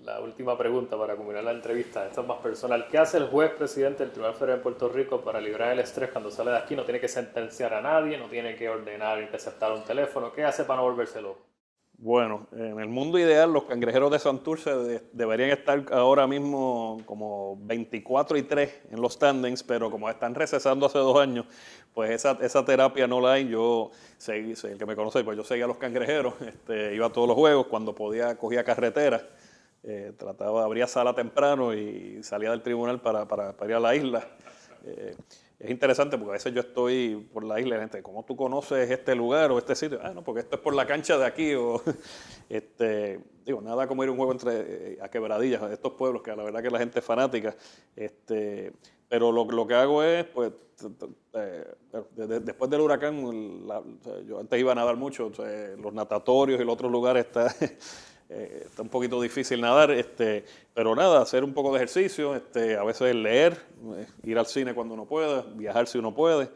La última pregunta para culminar la entrevista, esto es más personal. ¿Qué hace el juez presidente del Tribunal Federal de Puerto Rico para librar el estrés cuando sale de aquí? No tiene que sentenciar a nadie, no tiene que ordenar interceptar un teléfono. ¿Qué hace para no volverse loco? Bueno, en el mundo ideal los cangrejeros de Santurce deberían estar ahora mismo como 24-3 en los standings, pero como están recesando hace 2 años, pues esa terapia no la hay. Yo el que me conoce, pues yo seguía a los cangrejeros, iba a todos los juegos, cuando podía cogía carretera, abría sala temprano y salía del tribunal para ir a la isla. Es interesante porque a veces yo estoy por la isla y la gente, ¿cómo tú conoces este lugar o este sitio? No, porque esto es por la cancha de aquí. Digo, nada como ir a un juego a Quebradillas, a estos pueblos que la verdad que la gente es fanática. Pero lo que hago es, pues, después del huracán, yo antes iba a nadar mucho, los natatorios y los otros lugares está un poquito difícil nadar, pero nada, hacer un poco de ejercicio, a veces leer, ir al cine cuando uno pueda, viajar si uno puede,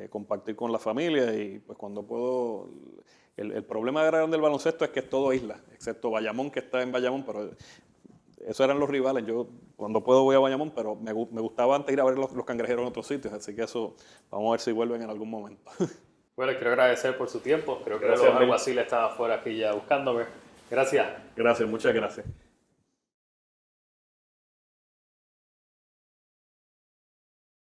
compartir con la familia y pues cuando puedo. El problema grande del baloncesto es que es todo isla, excepto Bayamón, que está en Bayamón, pero esos eran los rivales. Yo cuando puedo voy a Bayamón, pero me gustaba antes ir a ver los cangrejeros en otros sitios, así que eso vamos a ver si vuelven en algún momento. Bueno, les quiero agradecer por su tiempo. Creo que los alguaciles estaban afuera aquí ya buscándome. Gracias. Gracias, muchas gracias.